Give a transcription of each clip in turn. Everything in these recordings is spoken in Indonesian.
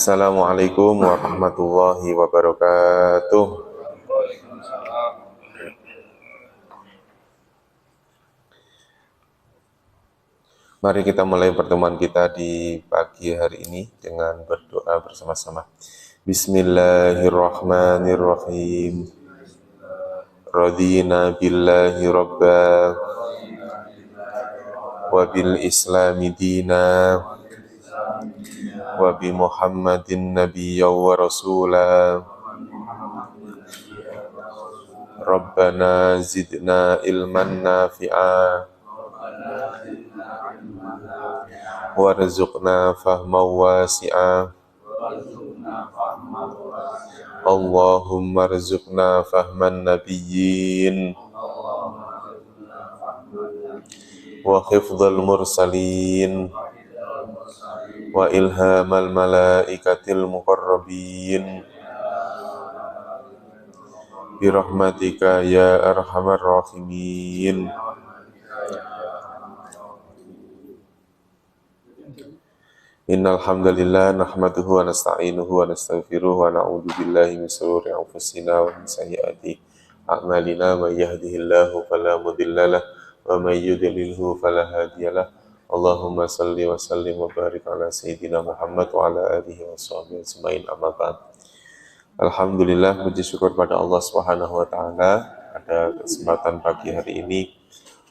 Assalamualaikum warahmatullahi wabarakatuh. Mari kita mulai pertemuan kita di pagi hari ini dengan berdoa bersama-sama. Bismillahirrahmanirrahim. Radina billahi rabba wa bil islami dina wa bi Muhammadin nabiyya wa rasula. Rabbana zidna ilman nafi'a warzuqna fahman wasi'a. Allahumma rzuqna fahman nabiyyin wa hifdzal mursalin wa ilhamal malaikatil muqarrabin birahmatika ya arhamar rahimin. Innal hamdalillah nahmaduhu wa nasta'inuhu wa nastaghfiruhu wa na'udzu billahi min shururi anfusina wa min sayyiati a'malina. May yahdihillahu fala mudhillalah wa may yudlilhu fala hadiyalah. Allahumma salli wa sallim wa barik ala sayyidina Muhammad wa ala alihi wa sahbihi ajmain, amma ba'd. Alhamdulillah, puji syukur pada Allah Subhanahu wa taala pada kesempatan pagi hari ini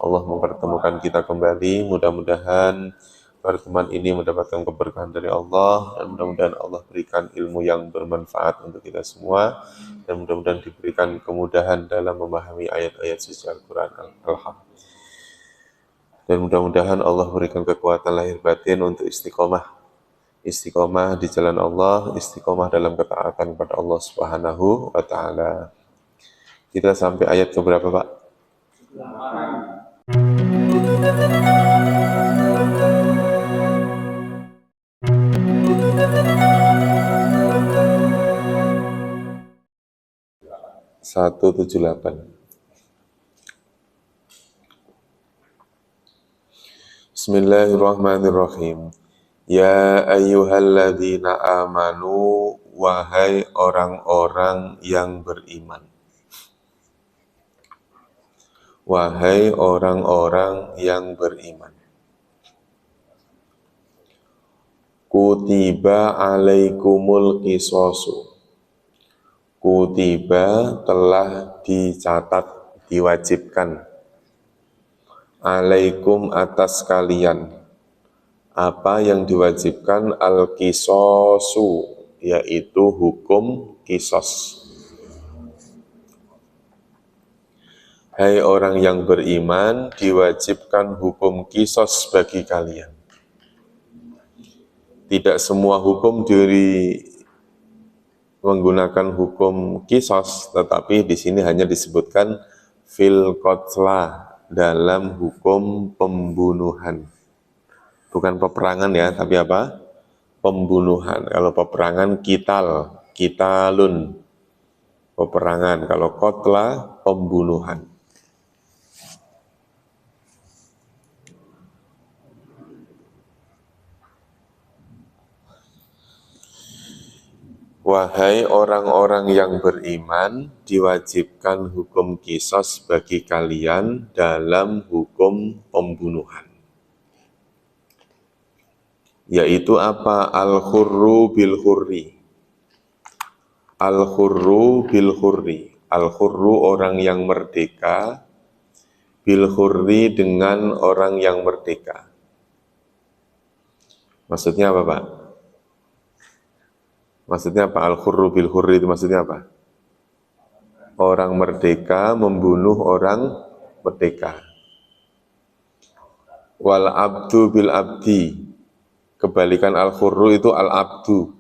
Allah mempertemukan kita kembali. Mudah-mudahan pertemuan ini mendapatkan keberkahan dari Allah, dan mudah-mudahan Allah berikan ilmu yang bermanfaat untuk kita semua, dan mudah-mudahan diberikan kemudahan dalam memahami ayat-ayat suci Al-Quran. Dan mudah-mudahan Allah berikan kekuatan lahir batin untuk istiqomah di jalan Allah, istiqomah dalam ketaatan kepada Allah Subhanahu wa taala. Kita sampai ayat ke berapa, Pak? 178. Bismillahirrahmanirrahim. Ya ayyuhalladzina amanu, wahai orang-orang yang beriman. Wahai orang-orang yang beriman. Kutiba alaikumul qisasu. Kutiba telah dicatat, diwajibkan. Alaikum atas kalian. Apa yang diwajibkan? Al-qisasu, yaitu hukum qisas. Hai orang yang beriman, diwajibkan hukum qisas bagi kalian. Tidak semua hukum menggunakan hukum qisas, tetapi di sini hanya disebutkan fil qatla, dalam hukum pembunuhan. Bukan peperangan ya, tapi apa? Pembunuhan. Kalau peperangan kitalun, peperangan. Kalau qatla, pembunuhan. Wahai orang-orang yang beriman, diwajibkan hukum qisas bagi kalian dalam hukum pembunuhan. Yaitu apa? Al-hurru bil-hurri. Al-hurru bil-hurri. Al-hurru orang yang merdeka, bil-hurri dengan orang yang merdeka. Maksudnya apa, Pak? Maksudnya apa? Al-hurru bil-hurri itu maksudnya apa? Orang merdeka membunuh orang merdeka. Wal abdu bil abdi. Kebalikan al-hurru itu al-abdu.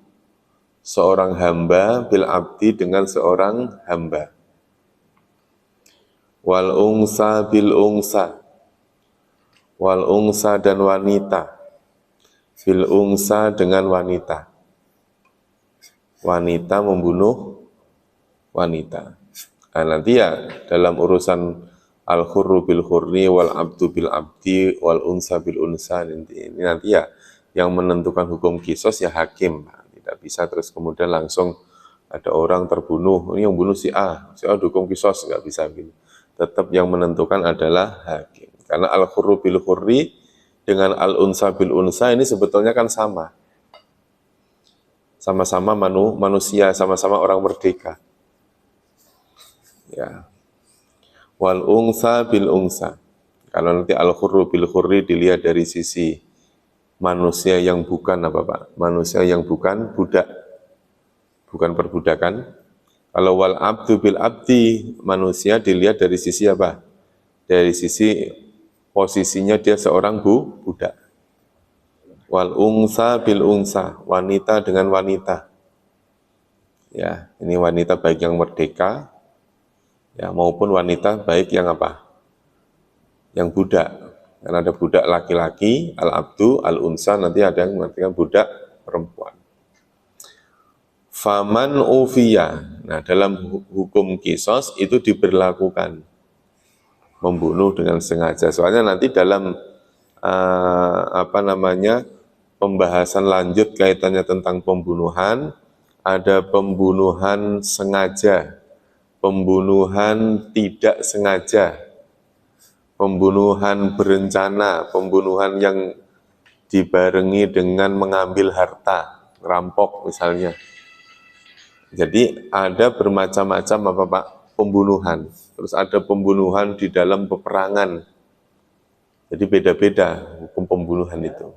Seorang hamba bil abdi dengan seorang hamba. Wal ungsa bil ungsa. Wal ungsa dan wanita. Bil ungsa dengan wanita. Wanita membunuh wanita. Nah, nanti ya dalam urusan al-hurru bil hurri wal abdu bil abdi wal unsa bil unsa, ini nanti ya yang menentukan hukum qisas ya hakim, Nggak bisa terus kemudian langsung ada orang terbunuh, ini yang bunuh si A dukung kisos, nggak bisa gitu. Tetap yang menentukan adalah hakim. Karena al-hurru bil hurri dengan al-unsa bil unsa ini sebetulnya kan sama. Sama-sama manusia, sama-sama orang merdeka. Ya. Wal unsa bil unsa. Kalau nanti al-hurru bil hurri dilihat dari sisi manusia yang bukan apa Pak? Manusia yang bukan budak. Bukan perbudakan. Kalau wal abdu bil abdi, manusia dilihat dari sisi apa? Dari sisi posisinya dia seorang budak. Wal unsa bil unsa, wanita dengan wanita. Ya, ini wanita baik yang merdeka, ya maupun wanita baik yang apa? Yang budak. Karena ada budak laki-laki, al-abdu, al-unsa, nanti ada yang mengartikan budak perempuan. Faman ufiya. Nah, dalam hukum kisos itu diberlakukan membunuh dengan sengaja. Soalnya nanti dalam pembahasan lanjut kaitannya tentang pembunuhan, ada pembunuhan sengaja, pembunuhan tidak sengaja, pembunuhan berencana, pembunuhan yang dibarengi dengan mengambil harta, rampok misalnya. Jadi ada bermacam-macam apa Pak? Pembunuhan. Terus ada pembunuhan di dalam peperangan. Jadi beda-beda hukum pembunuhan itu.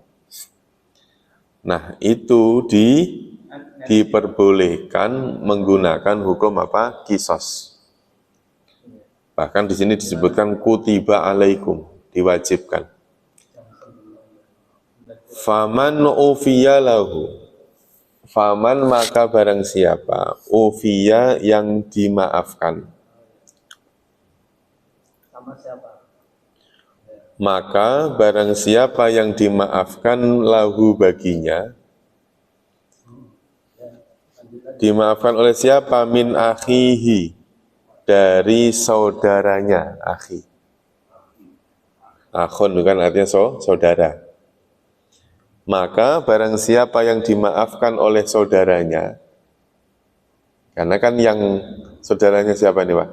Nah, itu diperbolehkan menggunakan hukum apa? Kisos. Bahkan di sini disebutkan kutiba alaikum, diwajibkan. Faman ufiya lahu. Faman maka barang siapa ufiya yang dimaafkan. Sama siapa? Maka barang siapa yang dimaafkan lahu baginya, dimaafkan oleh siapa? Min akhihi, dari saudaranya. Akhi, akhun bukan artinya saudara. Maka barang siapa yang dimaafkan oleh saudaranya, karena kan yang saudaranya siapa nih Pak?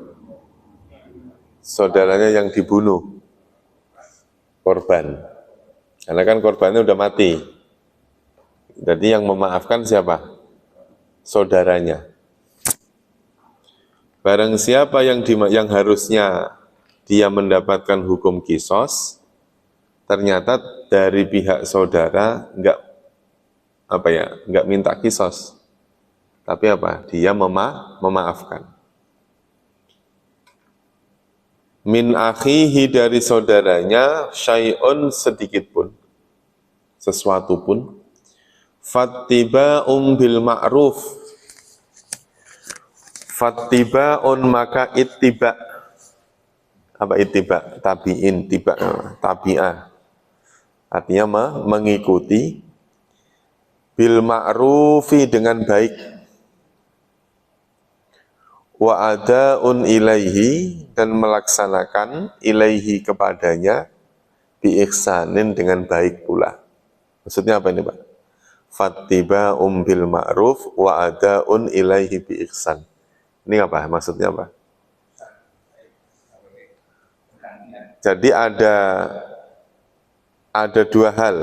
Saudaranya yang dibunuh, korban. Karena kan korbannya udah mati. Jadi yang memaafkan siapa? Saudaranya. Barang siapa yang harusnya dia mendapatkan hukum kisos, ternyata dari pihak saudara enggak minta kisos. Tapi apa? Dia memaafkan. Min akhihi, dari saudaranya, syai'un, sedikit pun, sesuatu pun, fattiba'un bil ma'ruf, fattiba'un maka ittiba. Apa ittiba? Tabi'in, tabi'ah. Artinya mengikuti, bil ma'rufi, dengan baik, wa ada'un ilaihi, dan melaksanakan ilaihi, kepadanya, bi ihsanin, dengan baik pula. Maksudnya apa ini Pak? Fattiba'un bil ma'ruf wa ada'un ilaihi bi ihsan. Ini apa? Maksudnya apa? Jadi ada dua hal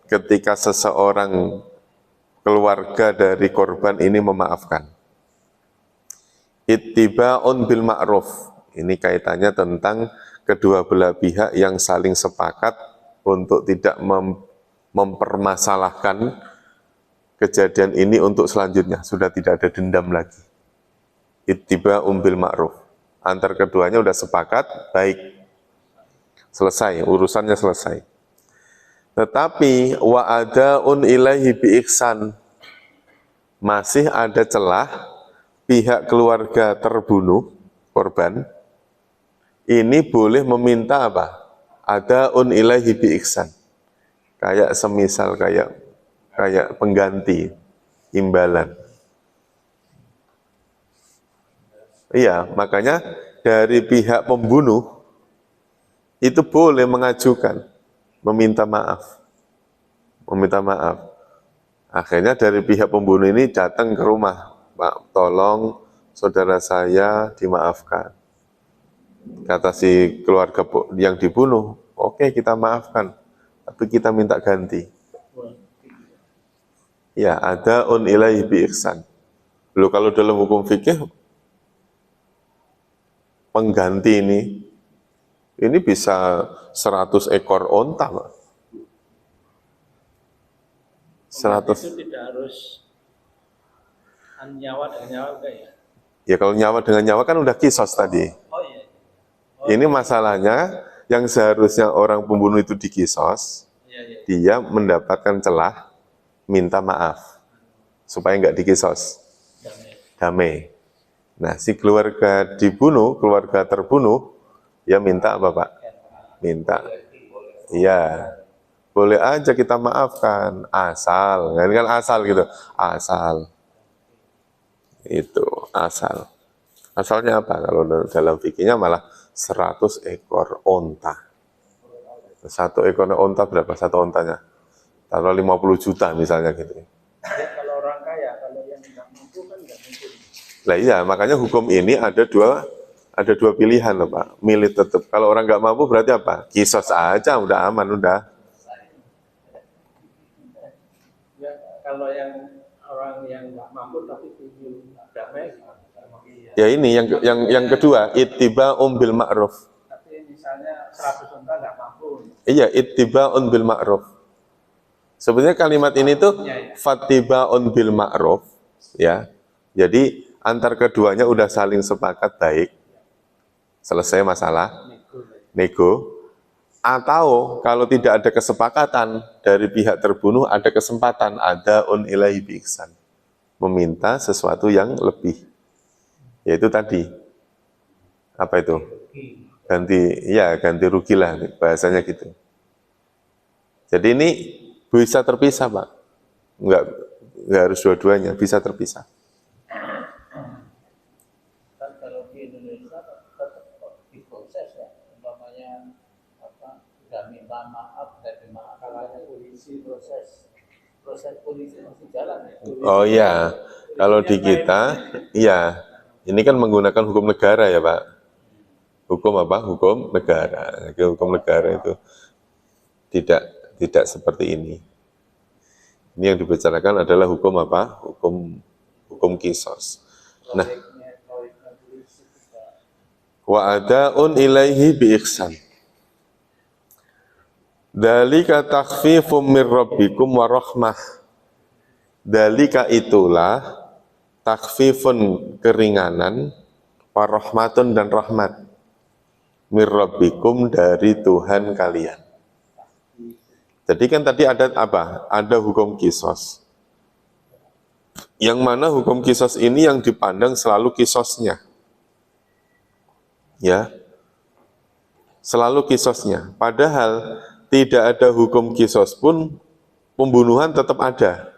ketika seseorang keluarga dari korban ini memaafkan. Ittiba'un bil ma'ruf, ini kaitannya tentang kedua belah pihak yang saling sepakat untuk tidak mempermasalahkan kejadian ini untuk selanjutnya, sudah tidak ada dendam lagi. Ittiba'un bil ma'ruf, antar keduanya sudah sepakat, baik, selesai, urusannya selesai. Tetapi wa ada'un ilaihi bi ihsan, masih ada celah pihak keluarga terbunuh, korban, ini boleh meminta apa? Ada'un ilaihi bi ihsan. Kayak semisal kayak pengganti, imbalan. Iya, makanya dari pihak pembunuh itu boleh mengajukan, meminta maaf. Akhirnya dari pihak pembunuh ini datang ke rumah, Pak, tolong saudara saya dimaafkan. Kata si keluarga yang dibunuh, oke kita maafkan, tapi kita minta ganti. Ya, ada ilaihi bi ihsan. Loh, kalau dalam hukum fikih, pengganti ini bisa 100 ekor onta, Pak. 100. Itu tidak harus nyawa dengan nyawa enggak ya? Ya kalau nyawa dengan nyawa kan udah kisos tadi. Oh iya. Ini masalahnya yang seharusnya orang pembunuh itu dikisos, Iya. dia mendapatkan celah minta maaf supaya nggak dikisos, damai. Nah, si keluarga dibunuh, keluarga terbunuh, ya minta apa, Pak? Minta, iya, boleh aja kita maafkan, asal, ini kan asal gitu, asal, itu asal. Asalnya apa? Kalau dalam fikihnya malah 100 ekor onta. Satu ekor onta berapa satu ontanya? Taruh 50 juta misalnya gitu. Ya, kalau orang kaya, kalau yang nggak mampu kan nggak mungkin. Lah iya, makanya hukum ini ada dua pilihan loh, Pak. Milih tetap. Kalau orang nggak mampu berarti apa? Kisos aja, udah aman, udah. Ya, kalau yang orang yang nggak mampu tapi tujuh damai, Ya ini yang kedua, ittiba'un bil ma'ruf. tapi misalnya 100 unta nggak mampu. Iya, ittiba'un bil ma'ruf. Sebenarnya kalimat ini tuh fattiba'un bil ma'ruf, ya. Jadi antar keduanya udah saling sepakat baik. Selesai masalah nego. Atau kalau tidak ada kesepakatan dari pihak terbunuh, ada kesempatan ada ilaihi bi ihsan. Meminta sesuatu yang lebih. Yaitu tadi. Apa itu? Ganti rugi lah bahasanya gitu. Jadi ini bisa terpisah, Pak. Enggak harus dua-duanya, bisa terpisah. Kan kalau di Indonesia tetap diproses ya, umpamanya sudah minta maaf dan dimaafkan, polisi proses polisi masih jalan ya. Oh iya, kalau di kita, iya, ini kan menggunakan hukum negara ya, Pak. Hukum apa? Hukum negara. Hukum negara itu tidak seperti ini. Ini yang dibicarakan adalah hukum apa? Hukum kisos. Nah, wa ada'un ilaihi bi ihsan. Dalika takhfifum mir rabbikum wa rahmah. Dalika itulah takhfifun keringanan, wa rahmatun dan rahmat. Mir rabbikum dari Tuhan kalian. Jadi kan tadi ada apa? Ada hukum kisos. Yang mana hukum kisos ini yang dipandang selalu kisosnya. Ya. Selalu kisosnya. Padahal tidak ada hukum kisos pun pembunuhan tetap ada.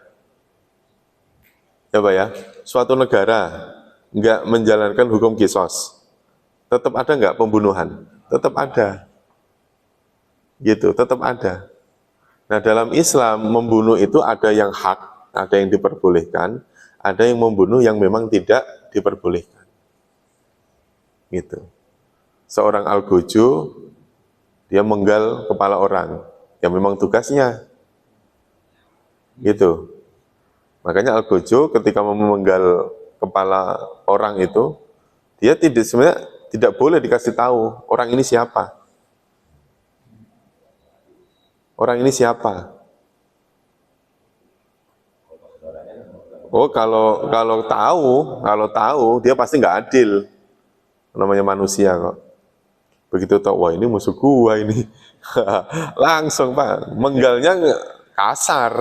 Ya Pak ya. Suatu negara enggak menjalankan hukum kisos. Tetap ada enggak pembunuhan? Tetap ada. Gitu, tetap ada. Nah, dalam Islam membunuh itu ada yang hak, ada yang diperbolehkan, ada yang membunuh yang memang tidak diperbolehkan. Gitu. Seorang algojo dia menggal kepala orang, yang memang tugasnya. Gitu. Makanya algojo ketika memenggal kepala orang itu, dia sebenarnya tidak boleh dikasih tahu orang ini siapa. Orang ini siapa? Oh, kalau tahu dia pasti nggak adil. Namanya manusia kok. Begitu tahu, wah ini musuh gua ini. Langsung, Pak, menggalnya kasar.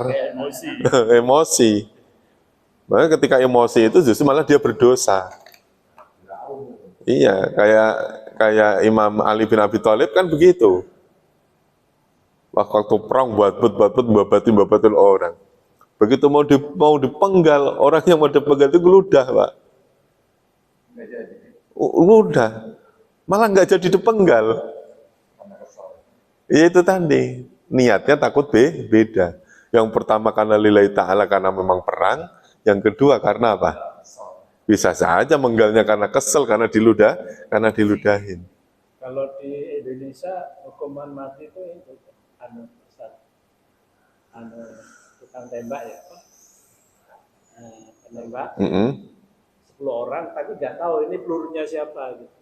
Emosi. Makanya ketika emosi itu justru malah dia berdosa. Iya, kayak Imam Ali bin Abi Thalib kan begitu. Waktu perang babatin orang. Begitu mau dipenggal, orang yang mau dipenggal itu geludah, Pak. Ludah. Malah nggak jadi dipenggal. Iya itu tadi. Niatnya takut beda. Yang pertama karena lillahi ta'ala, karena memang perang. Yang kedua karena apa? Bisa saja menggalnya karena kesel, karena diludahin. Kalau di Indonesia hukuman mati itu Ustaz, tukang tembak ya, penembak 10 orang tapi nggak tahu ini pelurunya siapa gitu.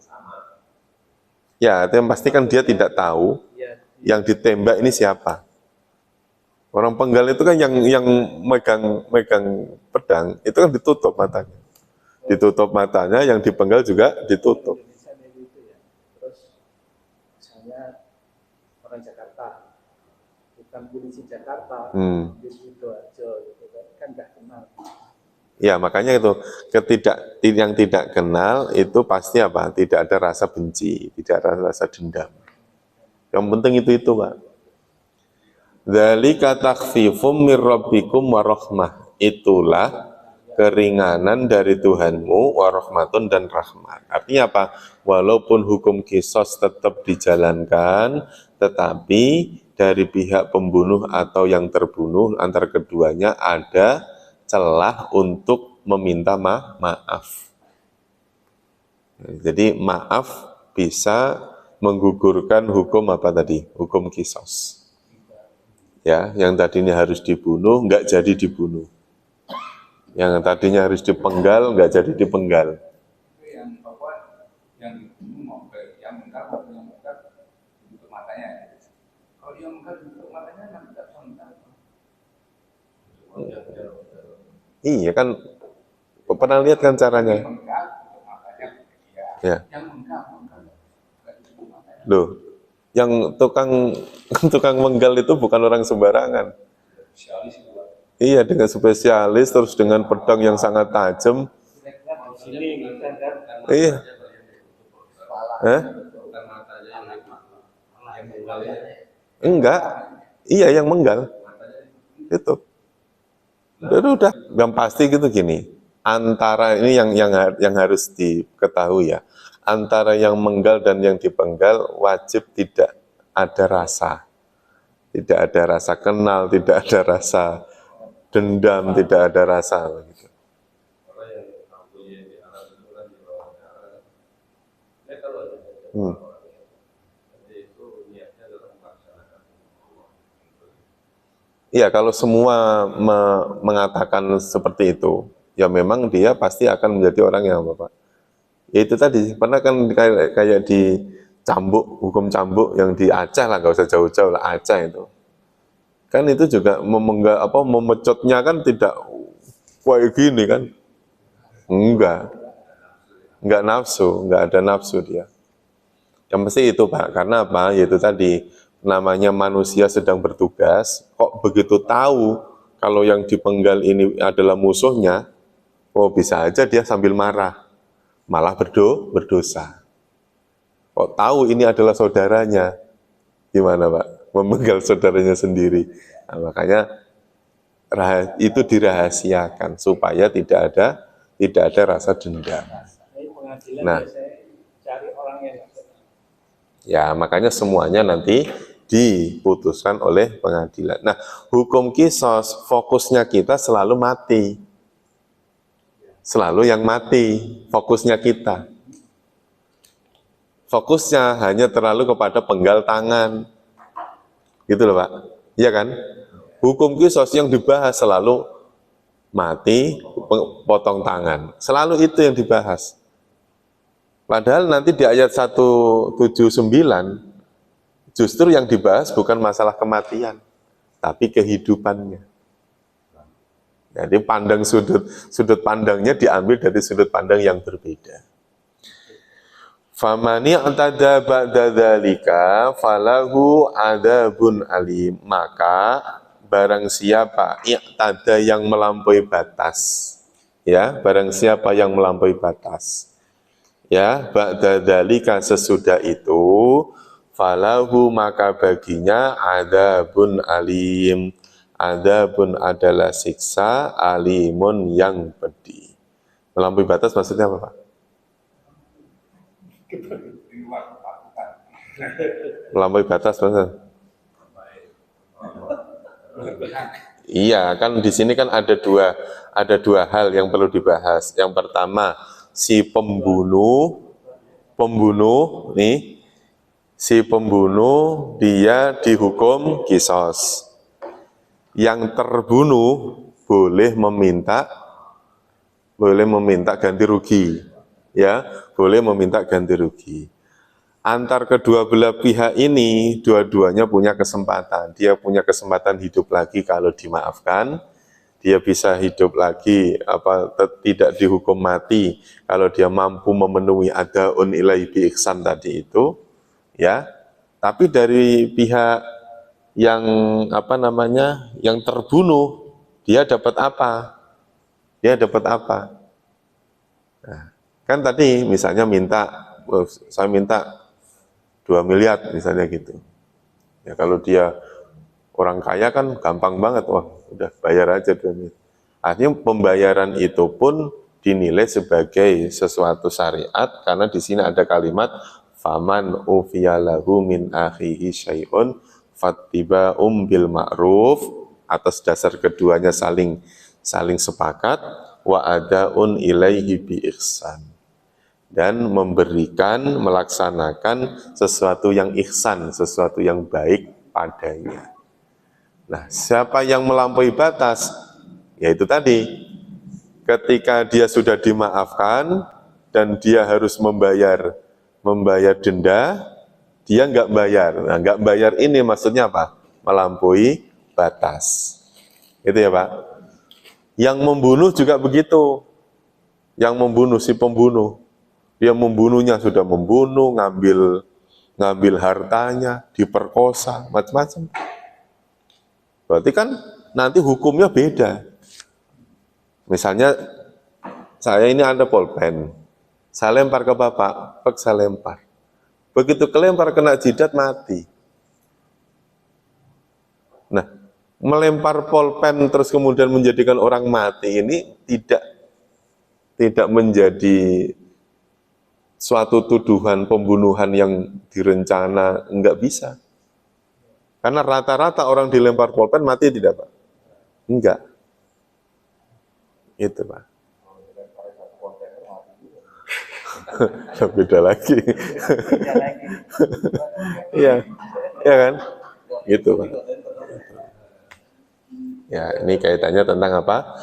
Ya, yang pasti kan dia tidak tahu yang ditembak ini siapa. Orang penggal itu kan yang megang pedang itu kan ditutup matanya. Ditutup matanya, yang dipenggal juga ditutup. Indonesia itu ya. Terus misalnya orang Jakarta, bukan polisi Jakarta, di Sidoarjo gitu kan nggak kenal. Ya, makanya itu yang tidak kenal itu pasti apa? Tidak ada rasa benci, tidak ada rasa dendam. Yang penting itu Pak. Dzalika takhfifum mir rabbikum wa rahmah. Itulah keringanan dari Tuhanmu, wa rahmatun, dan rahmat. Artinya apa? Walaupun hukum kisos tetap dijalankan, tetapi dari pihak pembunuh atau yang terbunuh antara keduanya ada celah untuk meminta maaf. Jadi maaf bisa menggugurkan hukum apa tadi? Hukum kisos. Ya, yang tadinya harus dibunuh nggak jadi dibunuh. Yang tadinya harus dipenggal nggak jadi dipenggal. Yang dibunuh mau yang menggal untuk matanya. Kalau yang menggal untuk matanya nanti tidak bisa menggal. Iya kan, pernah lihat kan caranya? Menggal untuk matanya dia. Ya. Yang menggal. Loh, yang tukang menggal itu bukan orang sembarangan. Iya, dengan spesialis, terus dengan pedang yang sangat tajam. Iya. Enggak. Iya, yang menggal. Itu. Udah. Yang pasti gitu gini. Antara ini yang harus diketahui ya. Antara yang menggal dan yang dipenggal wajib tidak ada rasa. Tidak ada rasa kenal, tidak ada rasa dendam, tidak ada rasa gitu. Iya, kalau semua mengatakan seperti itu, ya memang dia pasti akan menjadi orang yang apa, Pak? Ya itu tadi, pernah kan kayak di cambuk, hukum cambuk yang di Aceh lah, nggak usah jauh-jauh lah, Aceh itu. Kan itu juga memecotnya kan tidak kayak gini kan. Enggak nafsu, enggak ada nafsu dia. Yang pasti itu Pak, karena apa? Yaitu tadi, namanya manusia sedang bertugas, kok begitu tahu kalau yang dipenggal ini adalah musuhnya, oh bisa aja dia sambil marah, malah berdosa. Kok tahu ini adalah saudaranya, gimana Pak? Memenggal saudaranya sendiri. Nah, makanya itu dirahasiakan supaya tidak ada rasa dendam. Nah, ya makanya semuanya nanti diputuskan oleh pengadilan. Nah, hukum kisos fokusnya kita selalu mati. Selalu yang mati fokusnya kita. Fokusnya hanya terlalu kepada penggal tangan. Gitu loh Pak. Iya kan? Hukum kisos yang dibahas selalu mati, potong tangan. Selalu itu yang dibahas. Padahal nanti di ayat 179 justru yang dibahas bukan masalah kematian, tapi kehidupannya. Jadi sudut pandangnya diambil dari sudut pandang yang berbeda. Famani antada ba'da dzalika falahu adzabun alim. Maka barang siapa i'tada yang melampaui batas, ya, barang siapa yang melampaui batas, ya, ba'da dzalika sesudah itu, falahu maka baginya adzabun alim. Adzabun adalah siksa, alimun yang pedih. Melampaui batas maksudnya apa Pak? Melampaui batas maksudnya? Iya, kan di sini kan ada dua hal yang perlu dibahas. Yang pertama, si pembunuh nih, si pembunuh dia dihukum kisos. Yang terbunuh boleh meminta ganti rugi, ya, boleh meminta ganti rugi. Antar kedua belah pihak ini, dua-duanya punya kesempatan. Dia punya kesempatan hidup lagi kalau dimaafkan. Dia bisa hidup lagi, tidak dihukum mati kalau dia mampu memenuhi adaun ilaihi bi ihsan tadi itu, ya. Tapi dari pihak yang yang terbunuh, dia dapat apa? Dia dapat apa? Nah, kan tadi misalnya saya minta 2 miliar misalnya gitu. Ya kalau dia orang kaya kan gampang banget, wah udah bayar aja 2 miliar. Artinya pembayaran itu pun dinilai sebagai sesuatu syariat karena di sini ada kalimat faman ufiyalahu min akhihi syai'un fattiba'um bil ma'ruf, atas dasar keduanya saling sepakat, wa adaun ilaihi bi ihsan, dan melaksanakan sesuatu yang ihsan, sesuatu yang baik padanya. Nah, siapa yang melampaui batas? Yaitu tadi, ketika dia sudah dimaafkan dan dia harus membayar denda, dia nggak bayar. Nah, nggak bayar ini maksudnya apa? Melampaui batas. Itu ya Pak. Yang membunuh juga begitu. Yang membunuh, si pembunuh, dia membunuhnya sudah membunuh, ngambil hartanya, diperkosa, macam-macam. Berarti kan nanti hukumnya beda. Misalnya saya ini ada pulpen, saya lempar ke Bapak, saya lempar. Begitu kelempar kena jidat mati. Nah, melempar pulpen terus kemudian menjadikan orang mati ini tidak menjadi suatu tuduhan pembunuhan yang direncana, enggak bisa. Karena rata-rata orang dilempar pulpen mati tidak, Pak? Enggak. Itu, Pak. Beda lagi. Iya. Iya kan? Gitu, Pak. Ya, ini kaitannya tentang apa?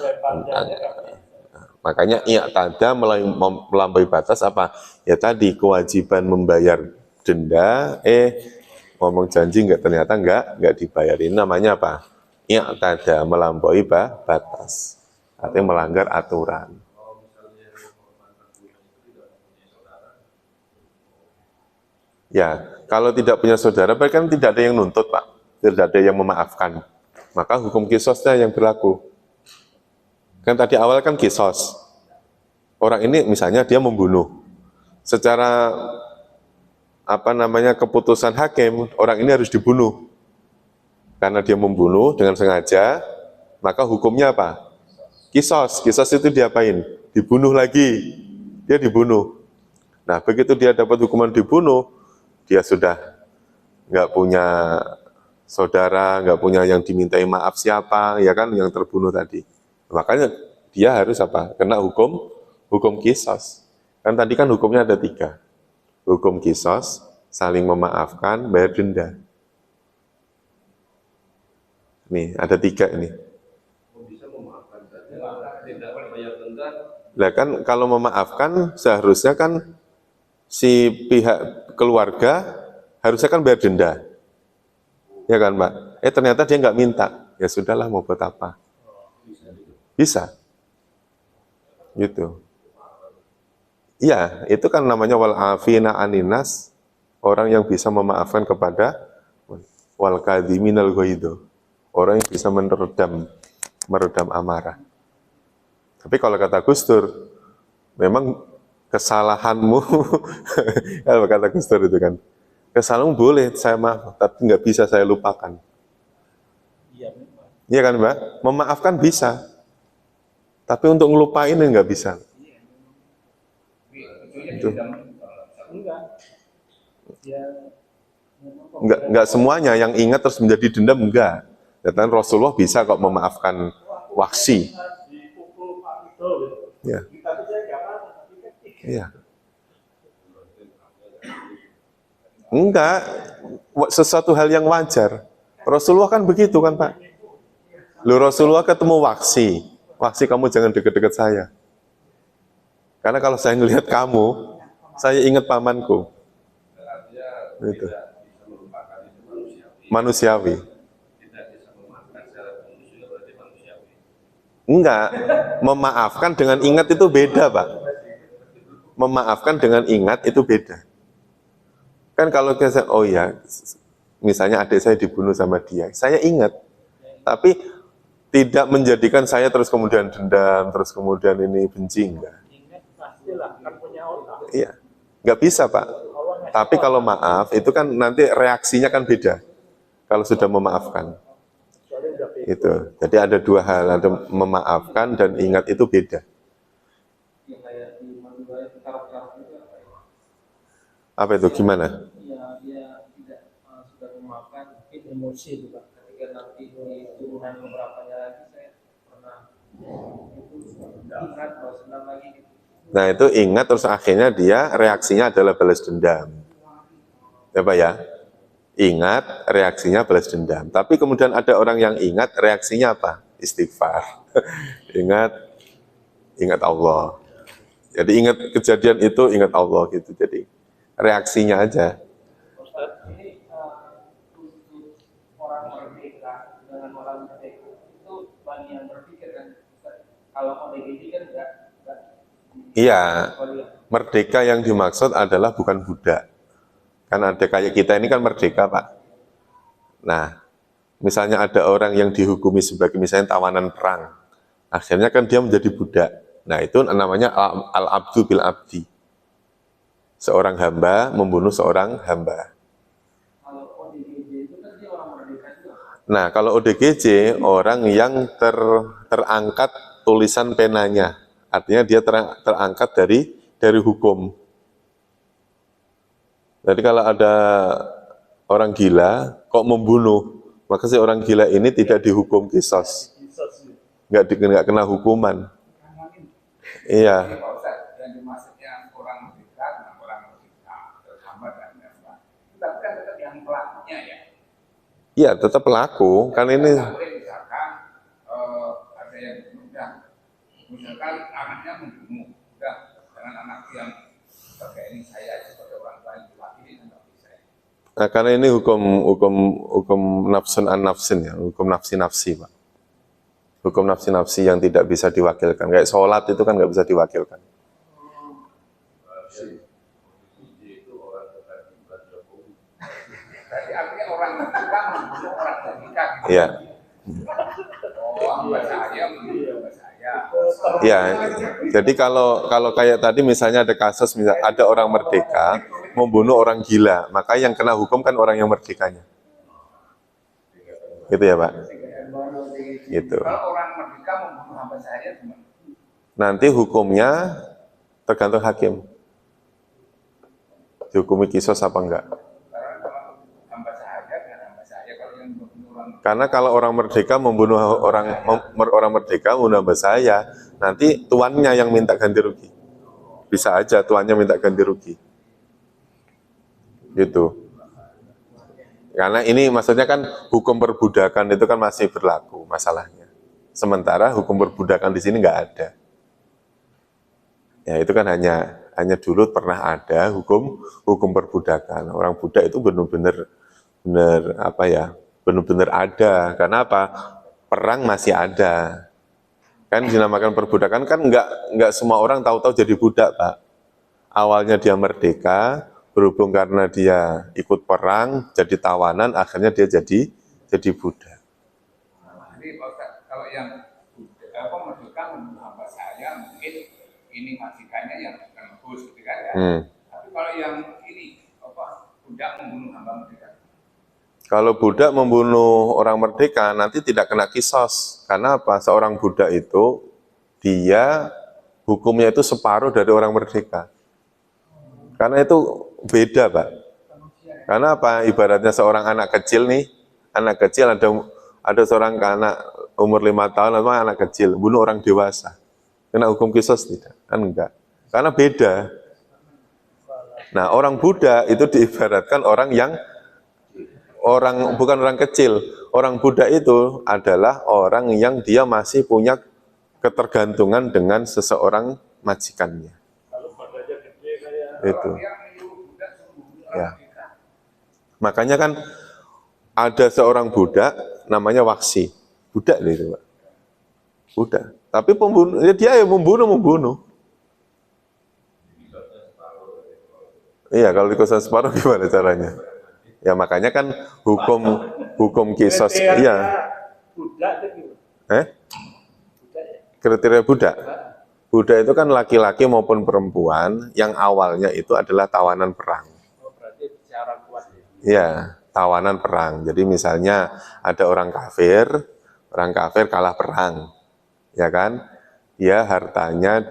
Makanya i'tada melampaui batas apa? Ya tadi kewajiban membayar denda, ngomong janji ternyata enggak dibayar. Ini namanya apa? I'tada melampaui batas. Artinya melanggar aturan. Ya, kalau tidak punya saudara, berarti kan tidak ada yang nuntut, Pak. Tidak ada yang memaafkan. Maka hukum kisosnya yang berlaku. Kan tadi awal kan kisos. Orang ini misalnya dia membunuh. Secara keputusan hakim, orang ini harus dibunuh. Karena dia membunuh dengan sengaja, maka hukumnya apa? Kisos. Kisos itu diapain? Dibunuh lagi. Dia dibunuh. Nah, begitu dia dapat hukuman dibunuh, dia sudah nggak punya saudara, nggak punya yang dimintai maaf siapa, ya kan, yang terbunuh tadi. Makanya dia harus apa? Kena hukum kisos. Kan tadi kan hukumnya ada 3. Hukum kisos, saling memaafkan, bayar denda. Nih, ada 3 ini. Bisa memaafkan saja, tidak bayar denda. Nah kan kalau memaafkan seharusnya kan si pihak keluarga harusnya kan bayar denda. Ya kan, Pak? Ternyata dia nggak minta. Ya sudahlah, mau buat apa? Bisa. Gitu. Iya, itu kan namanya wal afina aninas, orang yang bisa memaafkan kepada wal kadhiminal ghaidho, orang yang bisa meredam amarah. Tapi kalau kata Gus Dur, memang kesalahanmu, kalau kata Gus Dur itu kan, kesalahanmu boleh saya maaf, tapi nggak bisa saya lupakan. Iya kan, Mbak? Memaafkan bisa, tapi untuk ngelupain nggak bisa. Itu. Enggak semuanya yang ingat terus menjadi dendam, enggak. Dan Rasulullah bisa kok memaafkan Wahsy. Ya. Iya. Enggak, sesuatu hal yang wajar. Rasulullah kan begitu kan Pak. Loh, Rasulullah ketemu Wahsy. Wahsy, kamu jangan deket-deket saya. Karena kalau saya melihat kamu, saya ingat pamanku. Itu. Manusiawi. Enggak, memaafkan dengan ingat itu beda Pak. Memaafkan dengan ingat itu beda. Kan kalau saya, oh ya, misalnya adik saya dibunuh sama dia, saya ingat. Tapi tidak menjadikan saya terus kemudian dendam, terus kemudian ini benci, enggak. Ingat pastilah, kan punya otak. Iya, nggak bisa Pak. Tapi kalau maaf, itu kan nanti reaksinya kan beda. Kalau sudah memaafkan. Itu. Jadi ada dua hal, ada memaafkan dan ingat itu beda. Apa itu? Gimana? Ya, dia tidak sudah memaafkan, mungkin emosi juga. Ketika nanti di turunan beberapanya lagi, saya pernah ingat bahwa senang lagi gitu. Nah itu ingat terus akhirnya dia reaksinya adalah balas dendam. Ya Pak ya? Ingat reaksinya balas dendam. Tapi kemudian ada orang yang ingat reaksinya apa? Istighfar. ingat Allah. Jadi ingat kejadian itu, ingat Allah gitu. Jadi reaksinya aja. Ustaz, ini untuk orang merdeka dengan orang merdeka itu banyak yang berpikir kan, Ustaz. Kalau ODGJ kan enggak. Iya, merdeka yang dimaksud adalah bukan budak. Kan ada kayak kita ini kan merdeka Pak. Nah, misalnya ada orang yang dihukumi sebagai misalnya tawanan perang. Akhirnya kan dia menjadi budak. Nah itu namanya al-abdu bil abdi. Seorang hamba membunuh seorang hamba. Kalau ODGJ itu kan dia orang merdeka juga. Nah kalau ODGJ orang yang terangkat tulisan penanya. Artinya dia terangkat dari hukum. Jadi kalau ada orang gila kok membunuh, maka si orang gila ini tidak dihukum kisos, nggak kena hukuman. Iya. Jadi Pak Ustadz, yang dimaksudnya orang merdeka dengan orang merdeka, terhamba dan apa. Tapi kan tetap yang pelakunya ya. Iya, tetap pelaku. Kan ini. Misalkan ada yang mudah, misalkan anaknya membunuh, udah dengan anak yang sebagai ini saya sebagai orang tua yang diwakili dan tak bisa. Nah, karena ini hukum nafsun an nafsin ya, hukum nafsi Pak. Hukum nafsi yang tidak bisa diwakilkan. Kayak sholat itu kan nggak bisa diwakilkan. Jadi artinya orang merdeka membunuh orang merdeka. Iya. Oh, hamba saya membunuh hamba saya. Ya, jadi kalau kayak tadi misalnya ada kasus, misalnya ada orang merdeka membunuh orang gila, maka yang kena hukum kan orang yang merdekanya. Gitu ya Pak? Gitu. Kalau orang merdeka membunuh hamba saya gimana? Nanti hukumnya tergantung hakim. Dihukumi kisos apa enggak? Karena kalau hamba saya dengan hamba saya, kalau yang membunuh orang Karena kalau orang merdeka membunuh orang merdeka membunuh hamba saya, nanti tuannya yang minta ganti rugi. Bisa aja tuannya minta ganti rugi. Gitu. Karena ini maksudnya kan hukum perbudakan itu kan masih berlaku masalahnya. Sementara hukum perbudakan di sini nggak ada. Ya itu kan hanya dulu pernah ada hukum perbudakan. Orang budak itu benar-benar benar-benar ada. Karena apa? Perang masih ada. Kan dinamakan perbudakan kan nggak semua orang tahu-tahu jadi budak Pak. Awalnya dia merdeka, berhubung karena dia ikut perang, jadi tawanan, akhirnya dia jadi budak. Jadi Pak Ustadz, kalau yang merdeka membunuh hamba saya, mungkin ini majikannya yang tembus gitu kan ya. Tapi kalau yang ini budak membunuh hamba merdeka. Kalau budak membunuh orang merdeka nanti tidak kena kisos. Karena apa? Seorang budak itu dia hukumnya itu separuh dari orang merdeka. Karena itu beda Pak. Karena apa? Ibaratnya seorang anak kecil nih, anak kecil ada ada seorang anak umur 5 tahun atau anak kecil bunuh orang dewasa, kena hukum kisos tidak? Kan enggak, karena beda. Nah, orang Buddha itu diibaratkan bukan orang kecil. Orang Buddha itu adalah orang yang dia masih punya ketergantungan dengan seseorang majikannya. Itu. Ya. Makanya kan ada seorang budak namanya Waksi. Budak itu, Pak. Budak. Tapi pembunuh, dia yang membunuh. Iya, kalau dikosan separuh gimana caranya? Ya makanya kan hukum kisos, iya. Kriteria budak. Budak itu kan laki-laki maupun perempuan yang awalnya itu adalah tawanan perang. Ya, tawanan perang. Jadi misalnya ada orang kafir kalah perang, ya kan? Dia hartanya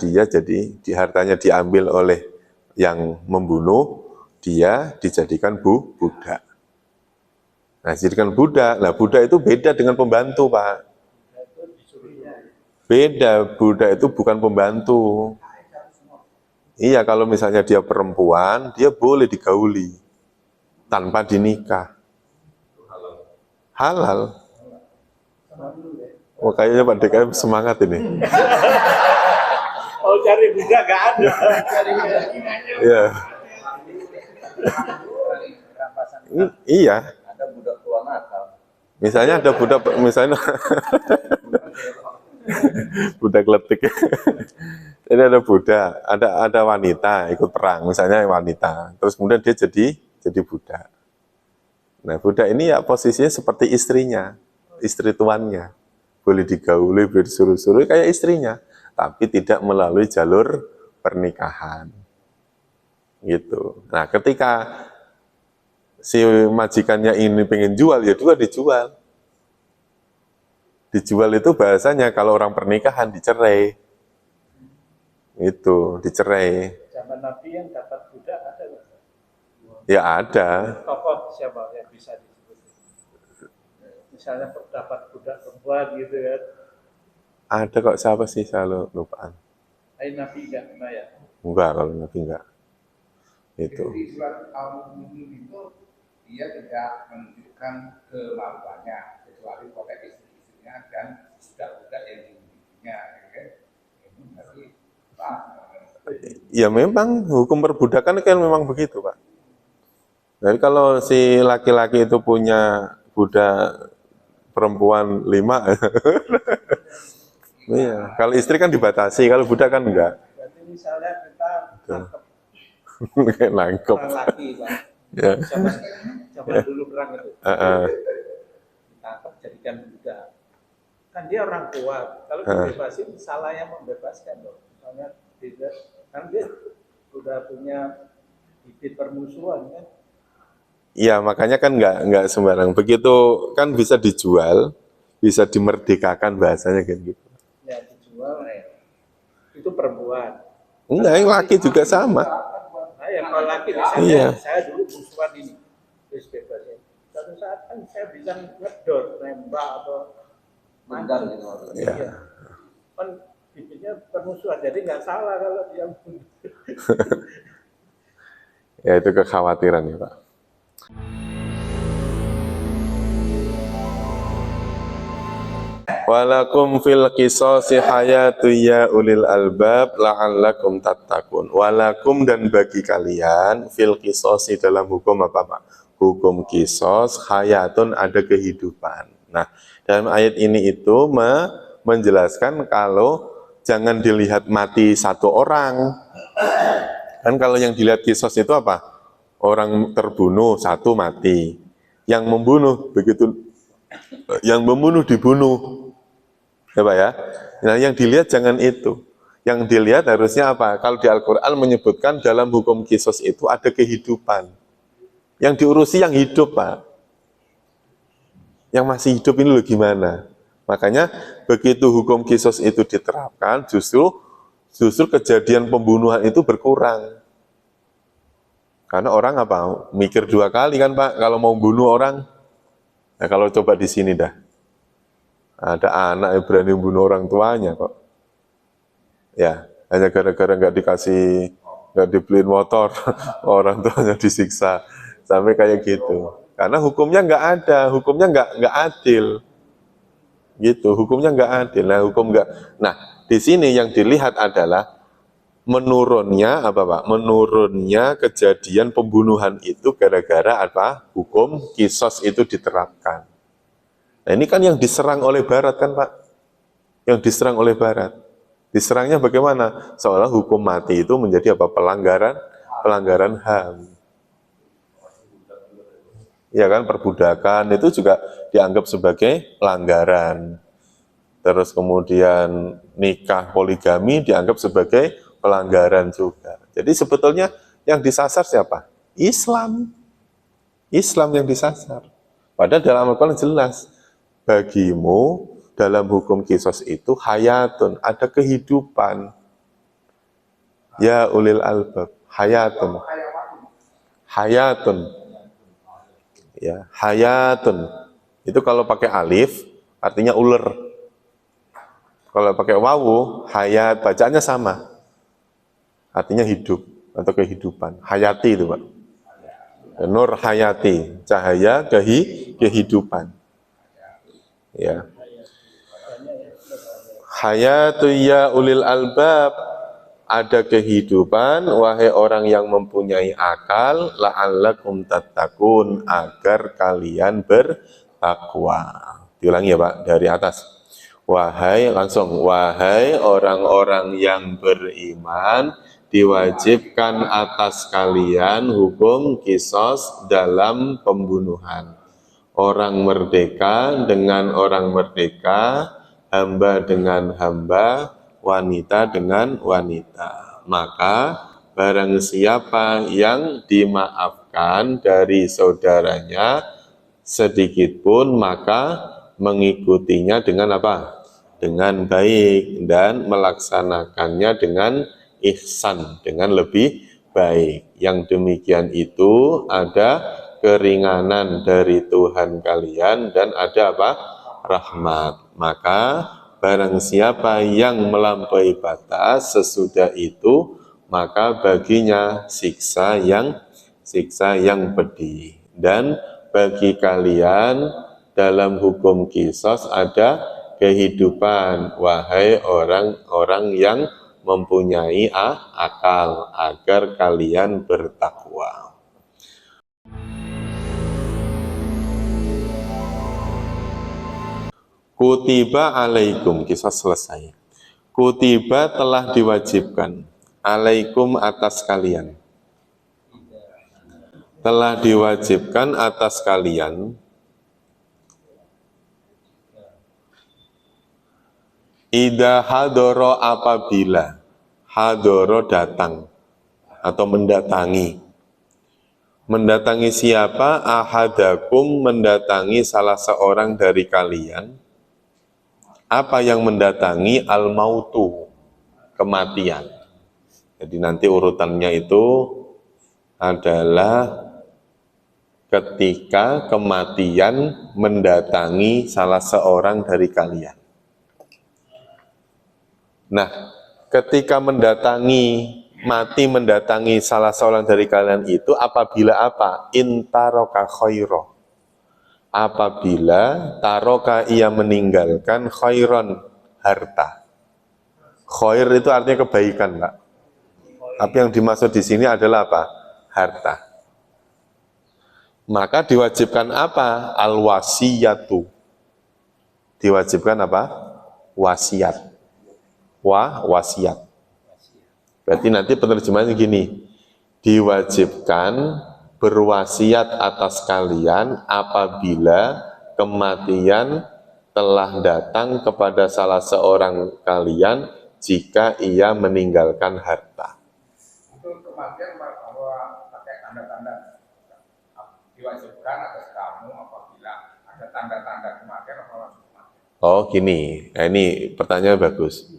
diambil oleh yang membunuh, dia dijadikan budak. Nah, dijadikan budak. Nah, budak itu beda dengan pembantu, Pak. Beda, budak itu bukan pembantu. Iya, kalau misalnya dia perempuan, dia boleh digauli tanpa dinikah. Halal. Oh, kayaknya Pak DKM semangat ini. Oh, cari budak gak ada. Iya. Iya. Ada budak tua nakal. Misalnya ada budak, budak letik. Jadi ada budak, ada wanita ikut perang, misalnya wanita. Terus kemudian dia jadi budak. Nah, budak ini ya posisinya seperti istrinya, istri tuannya. Boleh digauli, boleh disuruh-suruh kayak istrinya, tapi tidak melalui jalur pernikahan. Gitu. Nah, ketika si majikannya ini pengen jual, ya juga dijual. Dijual itu bahasanya kalau orang pernikahan dicerai. Itu, dicerai. Zaman Nabi yang dapat budak ada nggak? Ya ada. Tokoh siapa yang bisa disebut? Misalnya dapat budak perempuan gitu kan. Ada kok, siapa sih, saya lupaan. Nabi enggak pernah ya? Enggak, kalau Nabi enggak. Itu. Di surat Al-Mu'min itu dia tidak menunjukkan kemampuannya kecuali pada istri-istrinya dan budak-budak yang dimilikinya, kan? Ini berarti ya memang hukum perbudakan kan memang begitu, Pak. Jadi kalau si laki-laki itu punya budak perempuan 5, iya. Kalau istri kan dibatasi, kalau budak kan enggak. Berarti misalnya kita nangkep orang laki, Pak. Ya. Zaman dulu perang itu. Ditangkap jadikan budak. Kan dia orang kuat. Kalau dibebasin, salah yang membebaskan loh. Misalnya tidak, kan dia sudah punya bibit permusuhan kan. Iya, makanya kan nggak sembarang. Begitu kan bisa dijual, bisa dimerdekakan bahasanya kan gitu. Ya dijual, itu perempuan. Enggak, yang laki juga sama. Nah, yang kalau laki misalnya, Iya. saya dulu musuhan ini, terus bebasnya. Satu saat kan saya bisa ngedor, nembak atau mancing gitu. Iya. Kan bibitnya permusuhan, jadi nggak salah kalau dia bunuh. Ya itu kekhawatiran ya, Pak. Walakum fil qisasi hayatu ya ulil albab la'allakum tattaqun. Walakum, dan bagi kalian, fil qisasi dalam hukum apa, Pak? Hukum kisos, hayatun, ada kehidupan. Nah, dalam ayat ini itu menjelaskan kalau jangan dilihat mati satu orang. Kan kalau yang dilihat kisos itu apa? Orang terbunuh, satu mati. Yang membunuh, begitu. Yang membunuh dibunuh. Ya Pak ya. Nah, yang dilihat jangan itu. Yang dilihat harusnya apa? Kalau di Al-Quran menyebutkan dalam hukum kisos itu ada kehidupan. Yang diurusi yang hidup, Pak. Yang masih hidup ini loh gimana? Makanya begitu hukum kisos itu diterapkan, justru kejadian pembunuhan itu berkurang. Karena orang apa? Mikir dua kali kan, Pak, kalau mau bunuh orang. Nah, kalau coba di sini dah. Ada anak yang berani bunuh orang tuanya kok. Ya, hanya gara-gara nggak dibeliin motor, orang tuanya disiksa. Sampai kayak gitu. Karena hukumnya nggak ada, hukumnya nggak adil. Gitu, hukumnya nggak adil. Nah, di sini yang dilihat adalah menurunnya apa Pak? Menurunnya kejadian pembunuhan itu gara-gara apa? Hukum kisos itu diterapkan. Nah, ini kan yang diserang oleh Barat kan Pak? Yang diserang oleh Barat. Diserangnya bagaimana? Seolah hukum mati itu menjadi apa? Pelanggaran HAM. Ya kan, perbudakan itu juga dianggap sebagai pelanggaran. Terus kemudian nikah poligami dianggap sebagai pelanggaran juga. Jadi sebetulnya yang disasar siapa? Islam. Islam yang disasar. Padahal dalam Al-Quran jelas, bagimu dalam hukum kisos itu hayatun, ada kehidupan. Ya ulil albab, hayatun. Hayatun. Ya, hayatun. Itu kalau pakai alif artinya ular. Kalau pakai wawu, hayat, bacaannya sama. Artinya hidup atau kehidupan. Hayati itu Pak. Nur hayati, cahaya kehidupan. Ya. Hayatu ya ulil albab, ada kehidupan wahai orang yang mempunyai akal, la'allakum tattaqun, agar kalian bertakwa. Diulangi ya Pak, dari atas. Wahai orang-orang yang beriman, diwajibkan atas kalian hukum kisos dalam pembunuhan. Orang merdeka dengan orang merdeka, hamba dengan hamba, wanita dengan wanita. Maka barang siapa yang dimaafkan dari saudaranya sedikit pun, maka mengikutinya dengan apa? Dengan baik dan melaksanakannya dengan ihsan, dengan lebih baik. Yang demikian itu ada keringanan dari Tuhan kalian dan ada apa? Rahmat. Maka barang siapa yang melampaui batas sesudah itu, maka baginya siksa yang pedih. Dan bagi kalian dalam hukum kisos ada kehidupan, wahai orang-orang yang mempunyai akal, agar kalian bertakwa. Kutiba alaikum, kisah selesai. Kutiba telah diwajibkan, alaikum atas kalian. Telah diwajibkan atas kalian ida hadoro, apabila hadoro datang atau mendatangi. Mendatangi siapa? Ahadakum, mendatangi salah seorang dari kalian. Apa yang mendatangi? Al-mautu, kematian. Jadi nanti urutannya itu adalah ketika kematian mendatangi salah seorang dari kalian. Nah, ketika mati mendatangi salah seorang dari kalian itu apabila apa? Intaroka khairo. Apabila taroka ia meninggalkan khairon, harta. Khair itu artinya kebaikan, Pak. Tapi yang dimaksud di sini adalah apa? Harta. Maka diwajibkan apa? Al-wasiyatu. Diwajibkan apa? Wasiat. Wasiat. Berarti nanti penerjemahannya gini, diwajibkan berwasiat atas kalian apabila kematian telah datang kepada salah seorang kalian jika ia meninggalkan harta. Itu kematian bahwa pakai tanda-tanda diwajibkan atas kamu apabila ada tanda-tanda kematian atau langsung kematian. Oh gini, nah, ini pertanyaan bagus.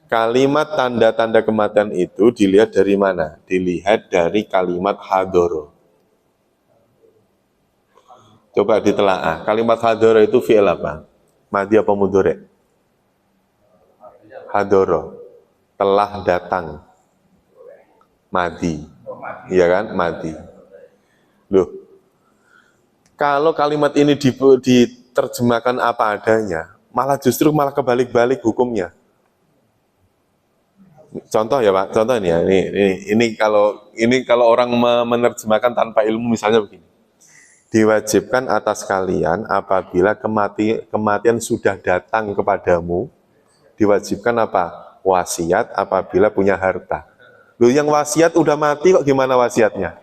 Kalimat tanda-tanda kematian itu dilihat dari mana? Dilihat dari kalimat hadoro. Coba ditelaah. Kalimat hadoro itu fi'il apa? Madi apa mudhari'? Hadoro. Telah datang. Madi. Iya kan? Madi. Loh. Kalau kalimat ini diterjemahkan apa adanya, malah justru malah kebalik-balik hukumnya. Contoh ya Pak, contoh ini ya. Ini kalau orang menerjemahkan tanpa ilmu misalnya begini. Diwajibkan atas kalian apabila kematian sudah datang kepadamu, diwajibkan apa? Wasiat apabila punya harta. Loh, yang wasiat udah mati kok gimana wasiatnya?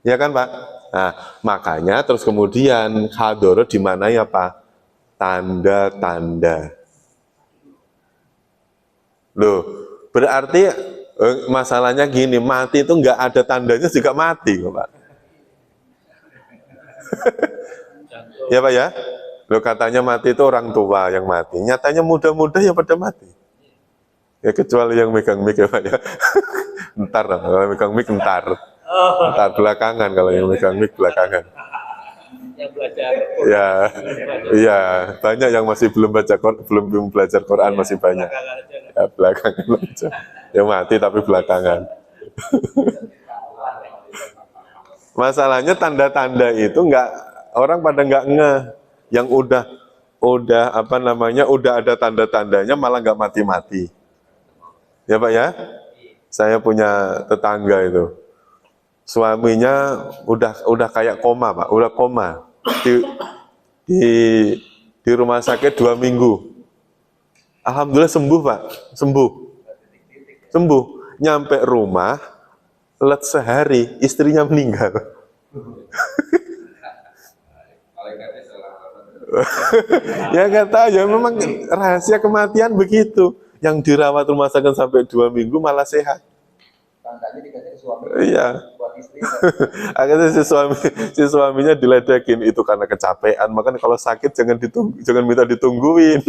Ya kan Pak? Nah, makanya terus kemudian hadoro dimanai apa? Tanda-tanda. Loh, berarti masalahnya gini, mati itu nggak ada tandanya juga mati kok Pak. Ya Pak ya? Loh, katanya mati itu orang tua yang mati. Nyatanya muda-muda ya pada mati. Ya kecuali yang megang mic ya Pak ya. Ntar lah, kalau megang mic ntar. Ntar belakangan kalau yang megang mic belakangan. Yang belajar. Ya, iya banyak yang masih belum belajar Quran masih banyak. Ya belakangan aja. Yang mati tapi belakangan. Masalahnya tanda-tanda itu orang pada nggak ngeh. Yang udah apa namanya udah ada tanda-tandanya malah nggak mati-mati. Ya Pak ya, saya punya tetangga itu, suaminya udah kayak koma Pak, udah koma di rumah sakit 2 minggu. Alhamdulillah sembuh Pak, sembuh. Nyampe rumah, sehari istrinya meninggal. Ya nggak tahu ya, memang rahasia kematian begitu. Yang dirawat rumah sakit sampai 2 minggu malah sehat. Tandanya dikasih suami. Iya. Buat istri. Akhirnya si suaminya diledekin itu karena kecapean. Makanya kalau sakit jangan minta ditungguin.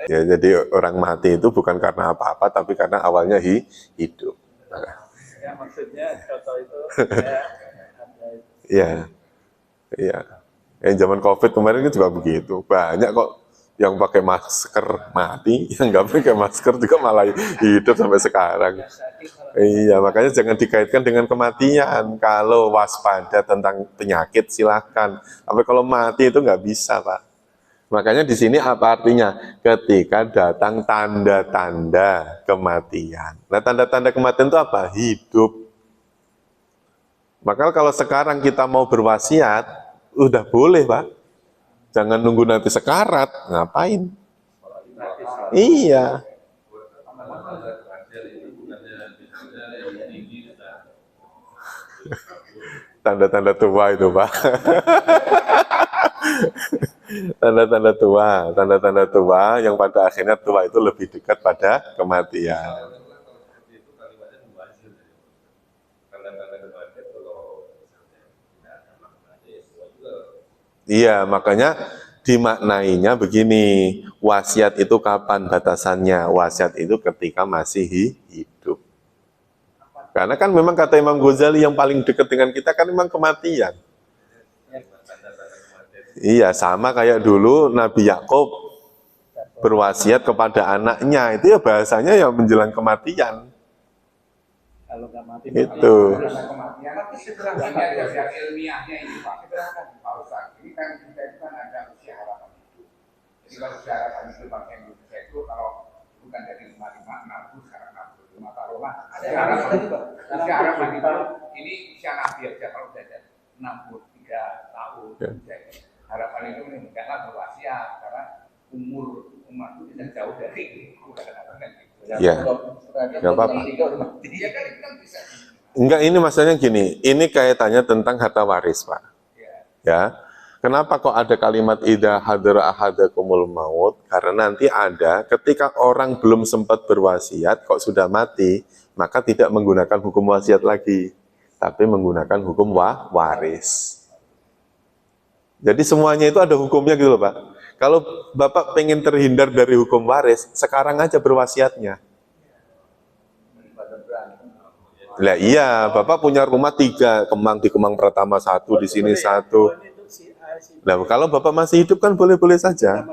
Ya jadi orang mati itu bukan karena apa-apa, tapi karena awalnya hidup. Ya maksudnya contoh itu. Iya, iya. Yang zaman COVID kemarin kan juga begitu. Banyak kok yang pakai masker mati, yang nggak pakai masker juga malah hidup sampai sekarang. Iya, makanya jangan dikaitkan dengan kematian. Kalau waspada tentang penyakit silahkan. Tapi kalau mati itu nggak bisa Pak. Makanya di sini apa artinya? Ketika datang tanda-tanda kematian. Nah tanda-tanda kematian itu apa? Hidup. Maka kalau sekarang kita mau berwasiat, udah boleh Pak. Jangan nunggu nanti sekarat, ngapain? Iya. Tanda-tanda tua itu Pak. Tanda-tanda tua yang pada akhirnya tua itu lebih dekat pada kematian. Iya, makanya dimaknainya begini, wasiat itu kapan batasannya? Wasiat itu ketika masih hidup. Karena kan memang kata Imam Ghazali yang paling dekat dengan kita kan memang kematian. Iya, sama kayak dulu Nabi Yakub berwasiat kepada anaknya, itu ya bahasanya ya menjelang kematian. Kalau nggak mati. Itu. Kematian tapi sebenarnya ada ilmiahnya ini Pak. Pak Ustaz, ini kan kita itu kan ada usia harapan hidup. Jadi kalau usia harapan hidup bangsa Indonesia itu kalau bukan dari 55, 60, sekarang 65 tahun lah. Usia harapan hidup ini usia Nabi aja kalau sudah ada 63 tahun. Jadi harapan itu meninggalkan berwasiat karena umur umat itu tidak jauh dari itu. Ya, nggak apa-apa. Jadi ya kan itu kan bisa. Enggak, ini masalahnya gini, ini kaitannya tentang harta waris Pak. Ya, kenapa kok ada kalimat idza hadara ahadakumul maut? Karena nanti ada ketika orang belum sempat berwasiat kok sudah mati, maka tidak menggunakan hukum wasiat lagi, tapi menggunakan hukum waris. Jadi semuanya itu ada hukumnya gitu loh Pak. Kalau Bapak pengen terhindar dari hukum waris, sekarang aja berwasiatnya. Lah iya, Bapak punya rumah 3, di Kemang Pratama 1, di sini 1. Nah, kalau Bapak masih hidup kan boleh-boleh saja.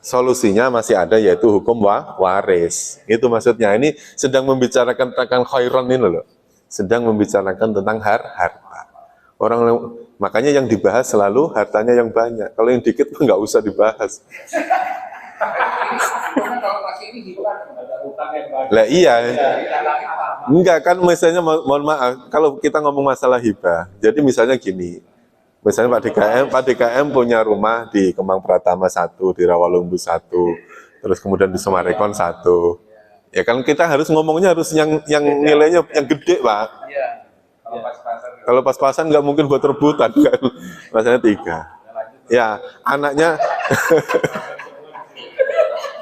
Solusinya masih ada, yaitu hukum waris. Itu maksudnya. Ini sedang membicarakan tentang khairon ini loh. Sedang membicarakan tentang harta. Makanya yang dibahas selalu hartanya yang banyak. Kalau yang dikit nggak usah dibahas. Lah iya. Enggak kan, misalnya mohon maaf, kalau kita ngomong masalah hibah. Jadi misalnya gini. Misalnya Pak DKM punya rumah di Kemang Pratama 1, di Rawalumbu 1, terus kemudian di Semarekon 1. Ya kan kita harus ngomongnya harus yang nilainya yang gede, Pak. Iya. Kalau pas-pasan nggak mungkin buat rebutan kan. Masalahnya 3. Ya,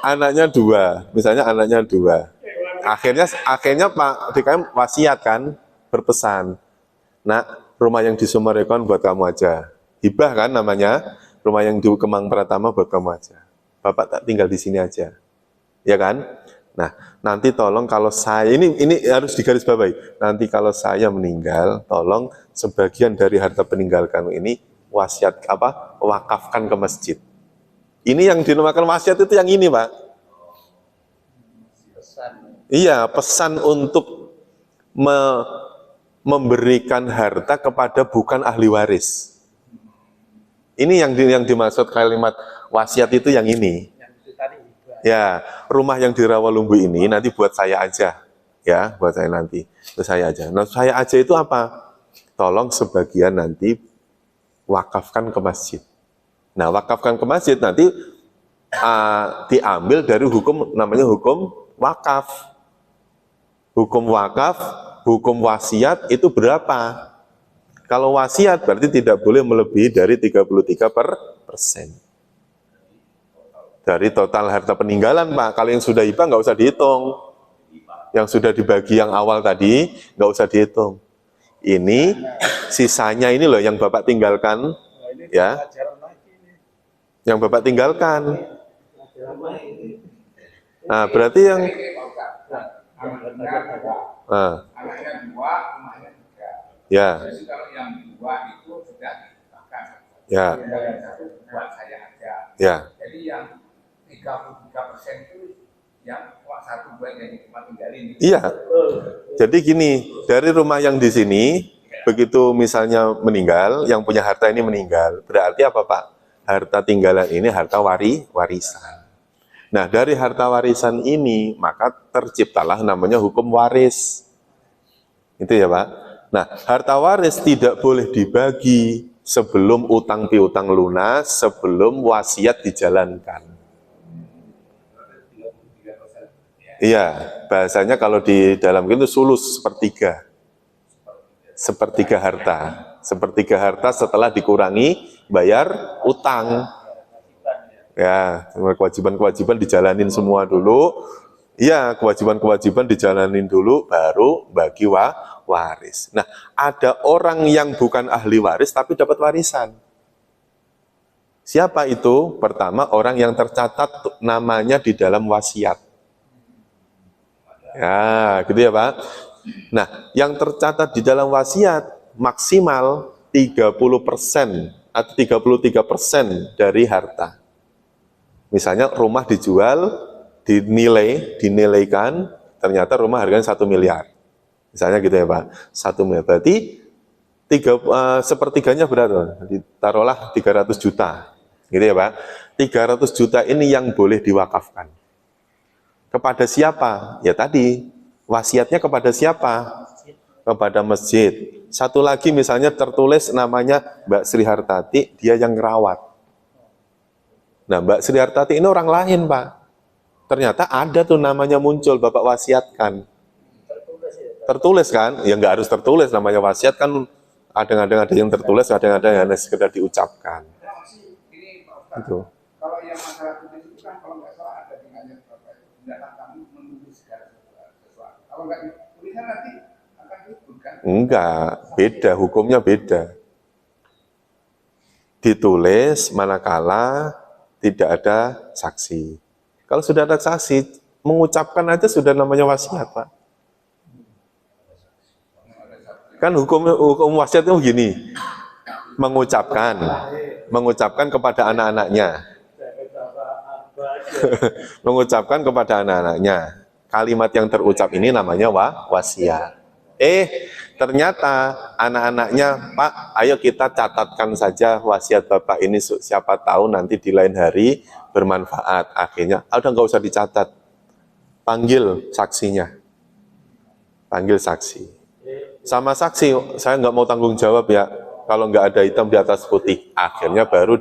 anaknya 2. Misalnya anaknya 2. Akhirnya Pak DKM wasiat kan, berpesan. Nah, rumah yang di Semarekon buat kamu aja. Hibah kan namanya, rumah yang di Kemang Pratama buat kamu aja. Bapak tak tinggal di sini aja. Ya kan? Nah, nanti tolong kalau saya, ini harus digarisbawahi. Nanti kalau saya meninggal, tolong sebagian dari harta peninggal kamu ini wasiat wakafkan ke masjid. Ini yang dinamakan wasiat itu yang ini, Pak. Iya, pesan untuk memberikan harta kepada bukan ahli waris. Ini yang dimaksud kalimat wasiat itu yang ini. Ya, rumah yang di Rawalumbu ini nanti buat saya aja. Ya, buat saya nanti. Buat saya aja. Nah, saya aja itu apa? Tolong sebagian nanti wakafkan ke masjid. Nah, wakafkan ke masjid nanti diambil dari hukum, namanya hukum wakaf. Hukum wakaf, hukum wasiat itu berapa? Kalau wasiat berarti tidak boleh melebihi dari 33%. Dari total harta peninggalan, Pak. Kalau yang sudah hibah nggak usah dihitung. Yang sudah dibagi yang awal tadi nggak usah dihitung. Ini sisanya ini loh yang Bapak tinggalkan, ya. Yang Bapak tinggalkan. Nah, berarti yang anaknya 2, rumahnya 3. Ya. Jadi kalau yang 2 itu sudah dibakar. Ya. Yang 1 buat saya aja. Ya. Jadi yang 33% itu yang 1 buat yang cuma tinggalin. Iya. Jadi gini, dari rumah yang di sini, begitu misalnya meninggal, yang punya harta ini meninggal, berarti apa, Pak? Harta tinggalan ini harta warisan. Nah, dari harta warisan ini, maka terciptalah namanya hukum waris. Itu ya, Pak. Nah, harta waris tidak boleh dibagi sebelum utang piutang lunas, sebelum wasiat dijalankan. Iya, bahasanya kalau di dalam itu sulus, sepertiga. Sepertiga harta. Sepertiga harta setelah dikurangi bayar utang. Ya, kewajiban-kewajiban dijalanin semua dulu. Iya, kewajiban-kewajiban dijalanin dulu, baru bagi waris. Nah, ada orang yang bukan ahli waris tapi dapat warisan. Siapa itu? Pertama, orang yang tercatat namanya di dalam wasiat. Ya, gitu ya, Pak. Nah, yang tercatat di dalam wasiat maksimal 30% atau 33% dari harta. Misalnya rumah dijual, dinilaikan, ternyata rumah harganya 1 miliar. Misalnya gitu ya, Pak. 1 miliar. Berarti sepertiganya berapa? Taruhlah 300 juta. Gitu ya, Pak. 300 juta ini yang boleh diwakafkan. Kepada siapa? Ya tadi, wasiatnya kepada siapa? Kepada masjid. Satu lagi misalnya tertulis namanya Mbak Sri Hartati, dia yang ngerawat. Nah, Mbak Sri Hartati ini orang lain, Pak. Ternyata ada tuh namanya muncul, Bapak wasiatkan. Tertulis kan? Ya nggak harus tertulis, namanya wasiat kan kadang-kadang ada yang tertulis, kadang-kadang hanya sekedar diucapkan. Itu. Kalau yang masalah tulis itu kan kalau nggak salah ada tinggalnya Bapak itu tidak kamu menulis segala sesuatu. Kalau nggak dituliskan nanti akan ribut kan? Enggak, beda, hukumnya beda. Ditulis manakala tidak ada saksi. Kalau sudah ada saksi, mengucapkan aja sudah namanya wasiat, Pak. Kan hukum wasiat itu gini, mengucapkan kepada anak-anaknya, mengucapkan kepada anak-anaknya. Kalimat yang terucap ini namanya wasiat. Ternyata anak-anaknya, Pak, ayo kita catatkan saja wasiat Bapak ini, siapa tahu nanti di lain hari bermanfaat. Akhirnya, udah nggak usah dicatat, panggil saksinya, panggil saksi. Sama saksi, saya nggak mau tanggung jawab ya, kalau nggak ada hitam di atas putih. Akhirnya baru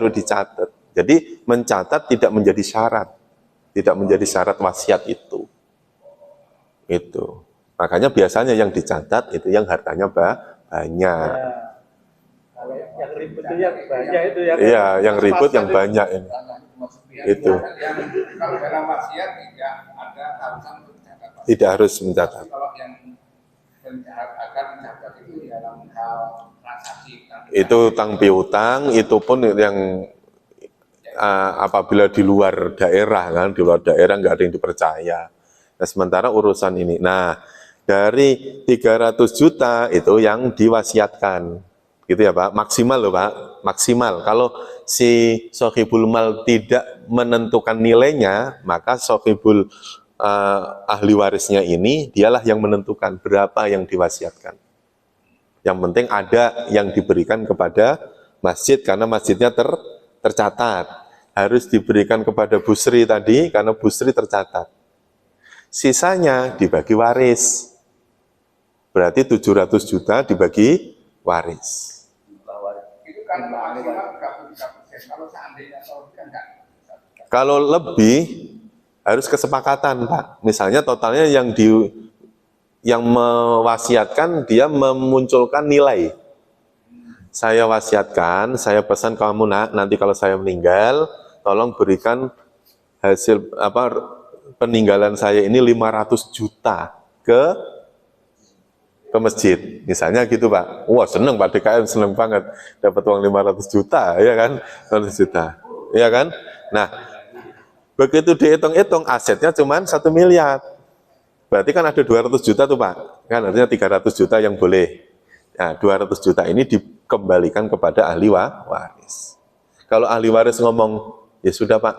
dicatat. Jadi mencatat tidak menjadi syarat wasiat itu. Itu. Makanya biasanya yang dicatat itu yang hartanya banyak. Kalau yang ribut itu yang banyak itu yang. Iya, yang ribut yang banyak ini. Itu. Kalau dalam wasiat tidak ada alasan untuk mencatat. Tidak harus mencatat. Kalau yang akan mencatat itu dalam hal transaksi. Itu utang piutang, itu pun yang apabila di luar daerah kan, di luar daerah nggak ada yang dipercaya. Nah, sementara urusan ini, nah dari 300 juta itu yang diwasiatkan, gitu ya Pak, maksimal loh Pak, maksimal. Kalau si sohibul mal tidak menentukan nilainya, maka sohibul ahli warisnya ini dialah yang menentukan berapa yang diwasiatkan. Yang penting ada yang diberikan kepada masjid karena masjidnya tercatat. Harus diberikan kepada busri tadi karena busri tercatat. Sisanya dibagi waris. Berarti 700 juta dibagi waris. Itu kan maksimal 33%. Kalau seandainya enggak. Kalau lebih harus kesepakatan, Pak. Misalnya totalnya yang mewasiatkan dia memunculkan nilai. Saya wasiatkan, saya pesan kamu nak, nanti kalau saya meninggal, tolong berikan hasil peninggalan saya ini 500 juta ke masjid. Misalnya gitu, Pak. Wah, seneng Pak DKM, seneng banget dapat uang 500 juta, ya kan? 500 juta. Ya kan? Nah, begitu dihitung-hitung asetnya cuma 1 miliar. Berarti kan ada 200 juta tuh Pak. Kan artinya 300 juta yang boleh. Nah, 200 juta ini dikembalikan kepada ahli waris. Kalau ahli waris ngomong, ya sudah Pak,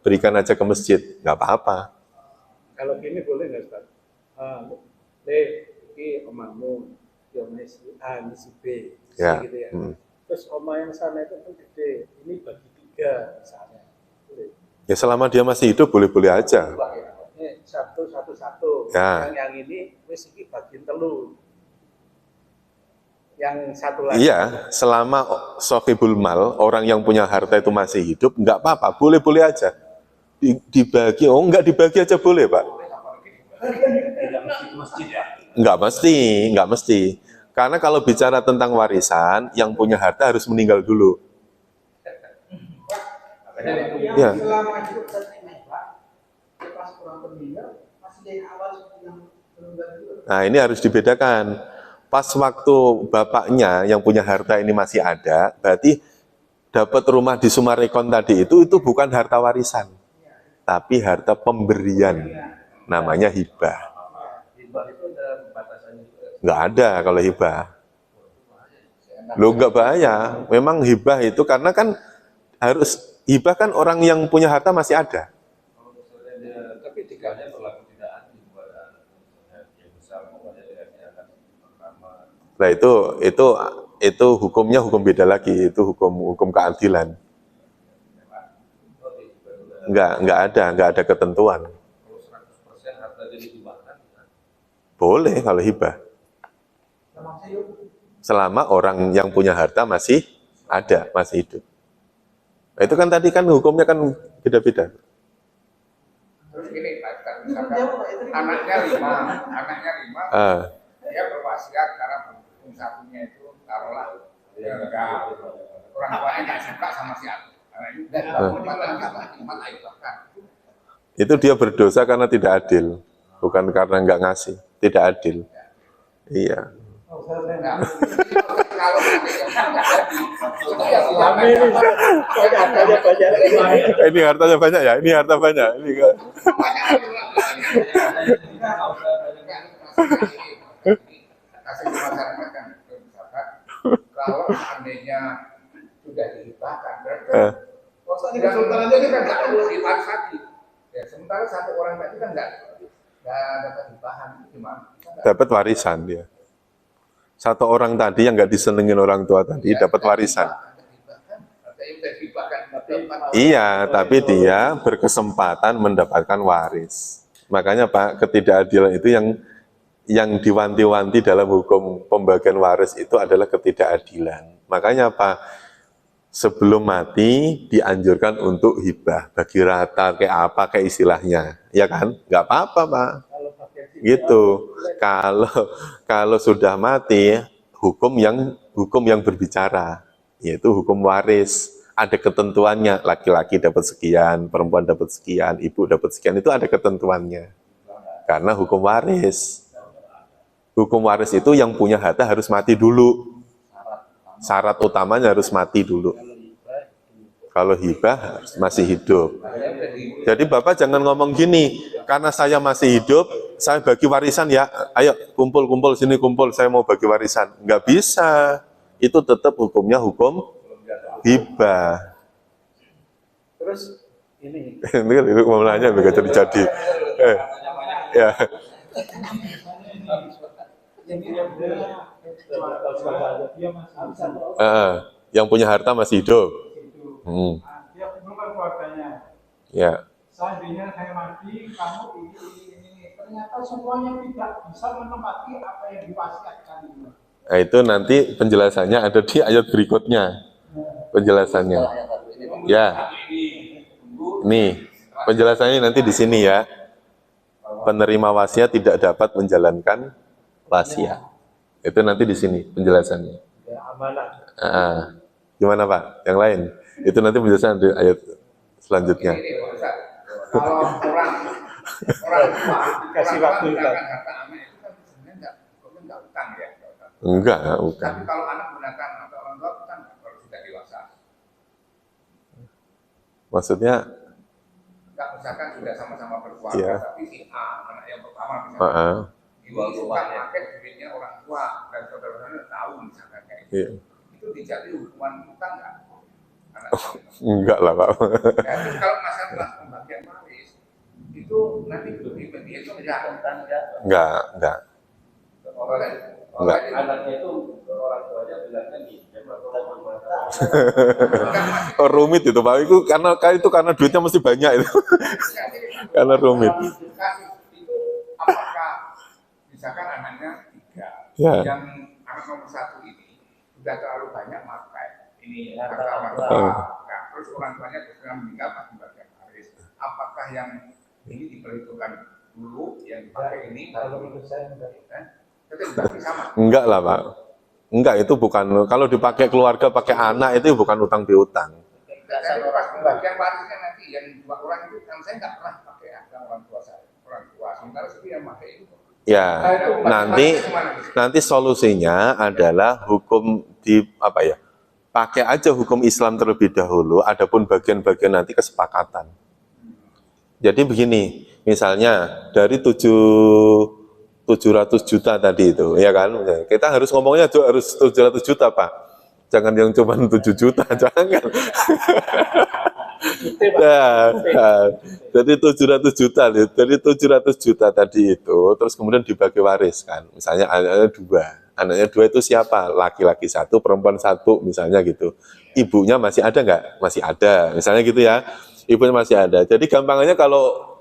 berikan aja ke masjid. Nggak apa-apa. Kalau gini boleh nggak Ustaz? Ini omamu, yang ini si B, Ya. gitu ya. Terus oma yang sana itu kan gede, ini bagi 3 misalnya. Boleh. Ya selama dia masih hidup boleh-boleh aja. Ini satu. Ya. Yang ini wis iki bagian telu. Yang satu lagi. Iya, selama sohibul mal, orang yang punya harta itu masih hidup, nggak apa-apa, boleh-boleh aja. Dibagi, nggak dibagi aja boleh Pak. Nggak mesti. Karena kalau bicara tentang warisan, yang punya harta harus meninggal dulu. Ya. Selama hidup Pak, pas orang meninggal masih dari awal yang meninggal dulu. Nah ini harus dibedakan. Pas waktu bapaknya yang punya harta ini masih ada, berarti dapat rumah di Sumarekon tadi itu bukan harta warisan, tapi harta pemberian, namanya hibah. Hibah itu ada batasannya juga. Nggak ada kalau hibah. Lo nggak bahaya. Memang hibah itu karena kan harus hibah kan orang yang punya harta masih ada. Tapi tiganya berlaku tidak adil kepada yang besar maupun yang tidak pertama. Nah itu hukumnya hukum beda lagi, itu hukum keadilan. Nggak ada ketentuan. Kalau 100% harta jadi dibahkan, Boleh kalau hibah. Selama orang yang punya harta masih ada, masih hidup. Nah, itu kan tadi kan hukumnya kan beda-beda. Terus gini, misalkan anaknya 5, dia berwasiat karena satunya itu taruhlah orang tuanya nggak suka sama si anak. Itu dia berdosa karena tidak adil, bukan karena nggak ngasih, tidak adil. Iya. Ini hartanya banyak ya, ini harta banyak. Ini kan. kasih ke masyarakat kan, misalkan kalau seandainya sudah dihibahkan, berarti Maksudnya yang kesultanan itu aja kan nggak perlu dihibahan lagi. Ya, sementara satu orang tadi kan nggak dapat hibahan, itu gimana? Dapat warisan dia. Satu orang tadi yang nggak disenengin orang tua tadi dapat warisan. Iya, tapi dia berkesempatan mendapatkan waris. Makanya Pak, ketidakadilan itu yang diwanti-wanti dalam hukum pembagian waris itu adalah ketidakadilan. Makanya Pak, sebelum mati dianjurkan untuk hibah, bagi rata, kayak apa, kayak istilahnya. Ya kan? Nggak apa-apa Pak. Gitu. Kalau sudah mati, hukum yang berbicara, yaitu hukum waris. Ada ketentuannya, laki-laki dapat sekian, perempuan dapat sekian, ibu dapat sekian, itu ada ketentuannya. Karena hukum waris. Hukum waris itu yang punya harta harus mati dulu. Syarat utamanya harus mati dulu. Kalau hibah masih hidup. Jadi Bapak jangan ngomong gini, karena saya masih hidup, saya bagi warisan ya, ayo kumpul-kumpul sini kumpul, saya mau bagi warisan. Nggak bisa. Itu tetap hukumnya hukum hibah. Terus ini Ini kan itu mau nanya begitu jadi. Ya. Yang punya harta masih hidup. Dia kumpulkan keluarganya. Ya. Seandainya saya mati, kamu ini. Ternyata semuanya tidak bisa menempati apa yang diwasiatkan itu. Nah, itu nanti penjelasannya ada di ayat berikutnya. Penjelasannya. Ya. Nih, penjelasannya nanti di sini ya. Penerima wasiat tidak dapat menjalankan wasiat. Itu nanti di sini penjelasannya. ya, amanah. Gimana Pak? Yang lain? Itu nanti penjelasan di ayat selanjutnya. Ini, Ustaz. Kalau orang tua Kasih waktu, Ustaz. menggunakan harta amal itu kan sebenarnya nggak utang ya. Enggak, bukan. Tapi kalau anak menggunakan harta orang tua utang kalau sudah dewasa. Maksudnya Enggak, misalkan sudah sama-sama berkeluarga, Iya. tapi si A, anak yang pertama misalnya, ini suka ya. pakai duitnya orang tua dan saudara-saudaranya tahu misalkan kayak gitu. iya. Itu dijadi hukuman utang nggak? Enggak lah Pak. Jadi kalau masalah pembagian waris itu nanti dibagi itu enggak. Enggak. Enggak. Anaknya itu orang tuanya bilangnya minjem atau Oh, rumit itu Pak. Itu karena duitnya mesti banyak itu. Karena rumit. Itu apakah misalkan anaknya 3, Ya. yang anak nomor 1 ini sudah terlalu banyak makai ini Harta harta orang orang tua. tua. Nah, terus orang tuanya sudah meninggal pasti bagian waris. Apakah yang ini diperhitungkan dulu yang dipakai ini? Kalau menurut saya enggak. Itu dibagi sama. Enggak lah Pak. Enggak, itu bukan. Kalau dipakai keluarga, pakai anak itu bukan utang piutang. Jadi pas pembagian warisnya nanti yang 2 orang itu kan saya nggak pernah pakai harta orang tua saya. Orang tua sementara itu yang pakai itu. Ya, nanti solusinya adalah hukum pakai aja hukum Islam terlebih dahulu, adapun bagian-bagian nanti kesepakatan. Jadi begini, misalnya dari 700 juta tadi itu, ya kan? Kita harus ngomongnya juga harus 700 juta, Pak. Jangan yang cuma 7 juta, jangan. Jadi 700 juta, dari 700 juta tadi itu, terus kemudian dibagi waris kan. Misalnya anaknya dua itu siapa? Laki-laki 1, perempuan 1, misalnya gitu. Ibunya masih ada nggak? Masih ada, misalnya gitu ya. Ibunya masih ada. Jadi gampangannya kalau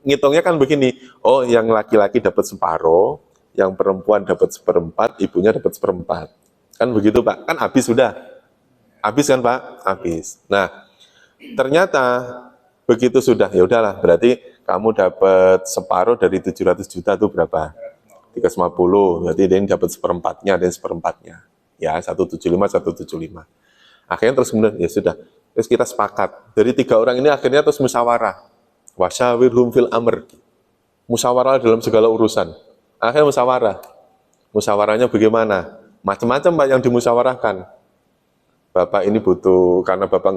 ngitungnya kan begini, oh yang laki-laki dapat separuh, yang perempuan dapat 1/4, ibunya dapat 1/4. Kan begitu Pak, kan habis sudah. Habis kan Pak? Habis. Nah, ternyata begitu sudah, ya udahlah, berarti kamu dapat separuh dari 700 juta itu berapa? 350, berarti dia dapat 1/4-nya, dan 1/4-nya. Ya, 175, 175. Akhirnya terus kemudian, ya sudah, terus kita sepakat. Dari 3 orang ini akhirnya terus musyawarah. Wasyawirhum fil amr. Musyawarah dalam segala urusan. Akhirnya musyawarah. Musyawarahnya bagaimana? Macam-macam Pak yang dimusyawarahkan. Bapak ini butuh, karena Bapak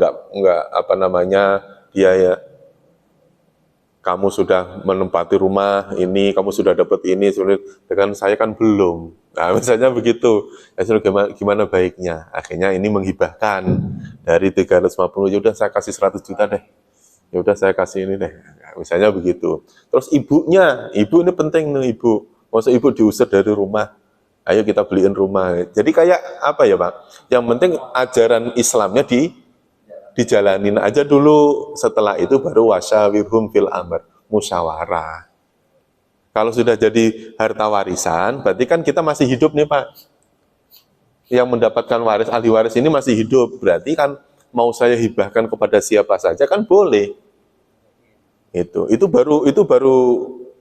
ya, kamu sudah menempati rumah ini, kamu sudah dapat ini, dengan saya kan belum. Nah, misalnya begitu. Ya sudah gimana baiknya? Akhirnya ini menghibahkan dari 350, ya udah saya kasih 100 juta deh. Ya udah saya kasih ini deh. Nah, misalnya begitu. Terus ibunya, ibu ini penting nih ibu. Masa ibu diusir dari rumah? Ayo kita beliin rumah. Jadi kayak apa ya Pak? Yang penting ajaran Islamnya dijalanin aja dulu. Setelah itu baru wasyawirhum fil amr, musyawarah. Kalau sudah jadi harta warisan, berarti kan kita masih hidup nih Pak. Yang mendapatkan waris, ahli waris ini masih hidup. Berarti kan mau saya hibahkan kepada siapa saja kan boleh. Itu baru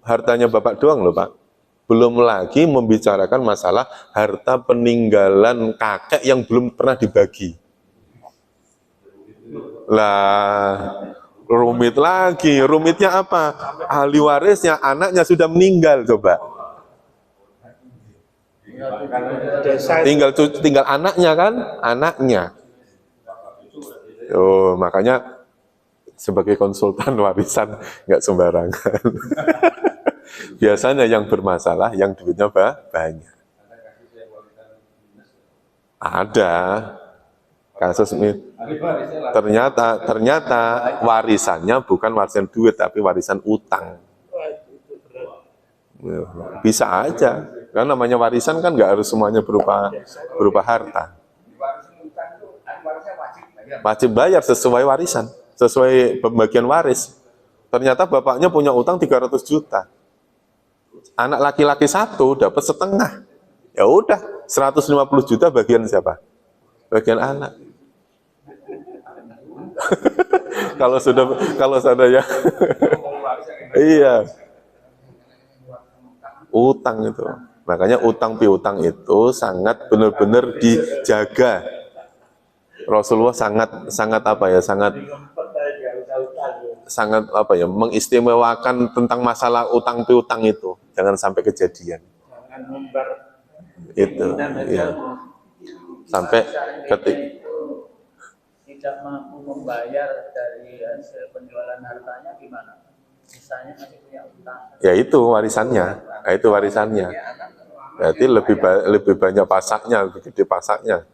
hartanya Bapak doang loh Pak. Belum lagi membicarakan masalah harta peninggalan kakek yang belum pernah dibagi. Lah, rumit lagi. Rumitnya apa? Ahli warisnya, anaknya sudah meninggal coba. Tinggal anaknya kan? Anaknya. Oh, makanya sebagai konsultan warisan nggak sembarangan. Biasanya yang bermasalah, yang duitnya banyak. Ada kasus ini. Ternyata warisannya bukan warisan duit, tapi warisan utang. Bisa aja, kan namanya warisan kan nggak harus semuanya berupa harta. Wajib bayar sesuai warisan, sesuai pembagian waris. Ternyata bapaknya punya utang 300 juta. Anak laki-laki satu dapat setengah. Ya udah, 150 juta bagian siapa? Bagian anak. kalau sudah ya. Iya. Utang itu. Makanya utang piutang itu sangat benar-benar dijaga. Rasulullah sangat apa ya? Sangat apa ya, mengistimewakan tentang masalah utang piutang itu, jangan sampai kejadian. Itu, ya. Sampai tidak mampu membayar dari hasil penjualan hartanya gimana? Misalnya masih punya utang. Ya itu warisannya, itu warisannya. Berarti lebih banyak pasaknya, lebih gede pasaknya.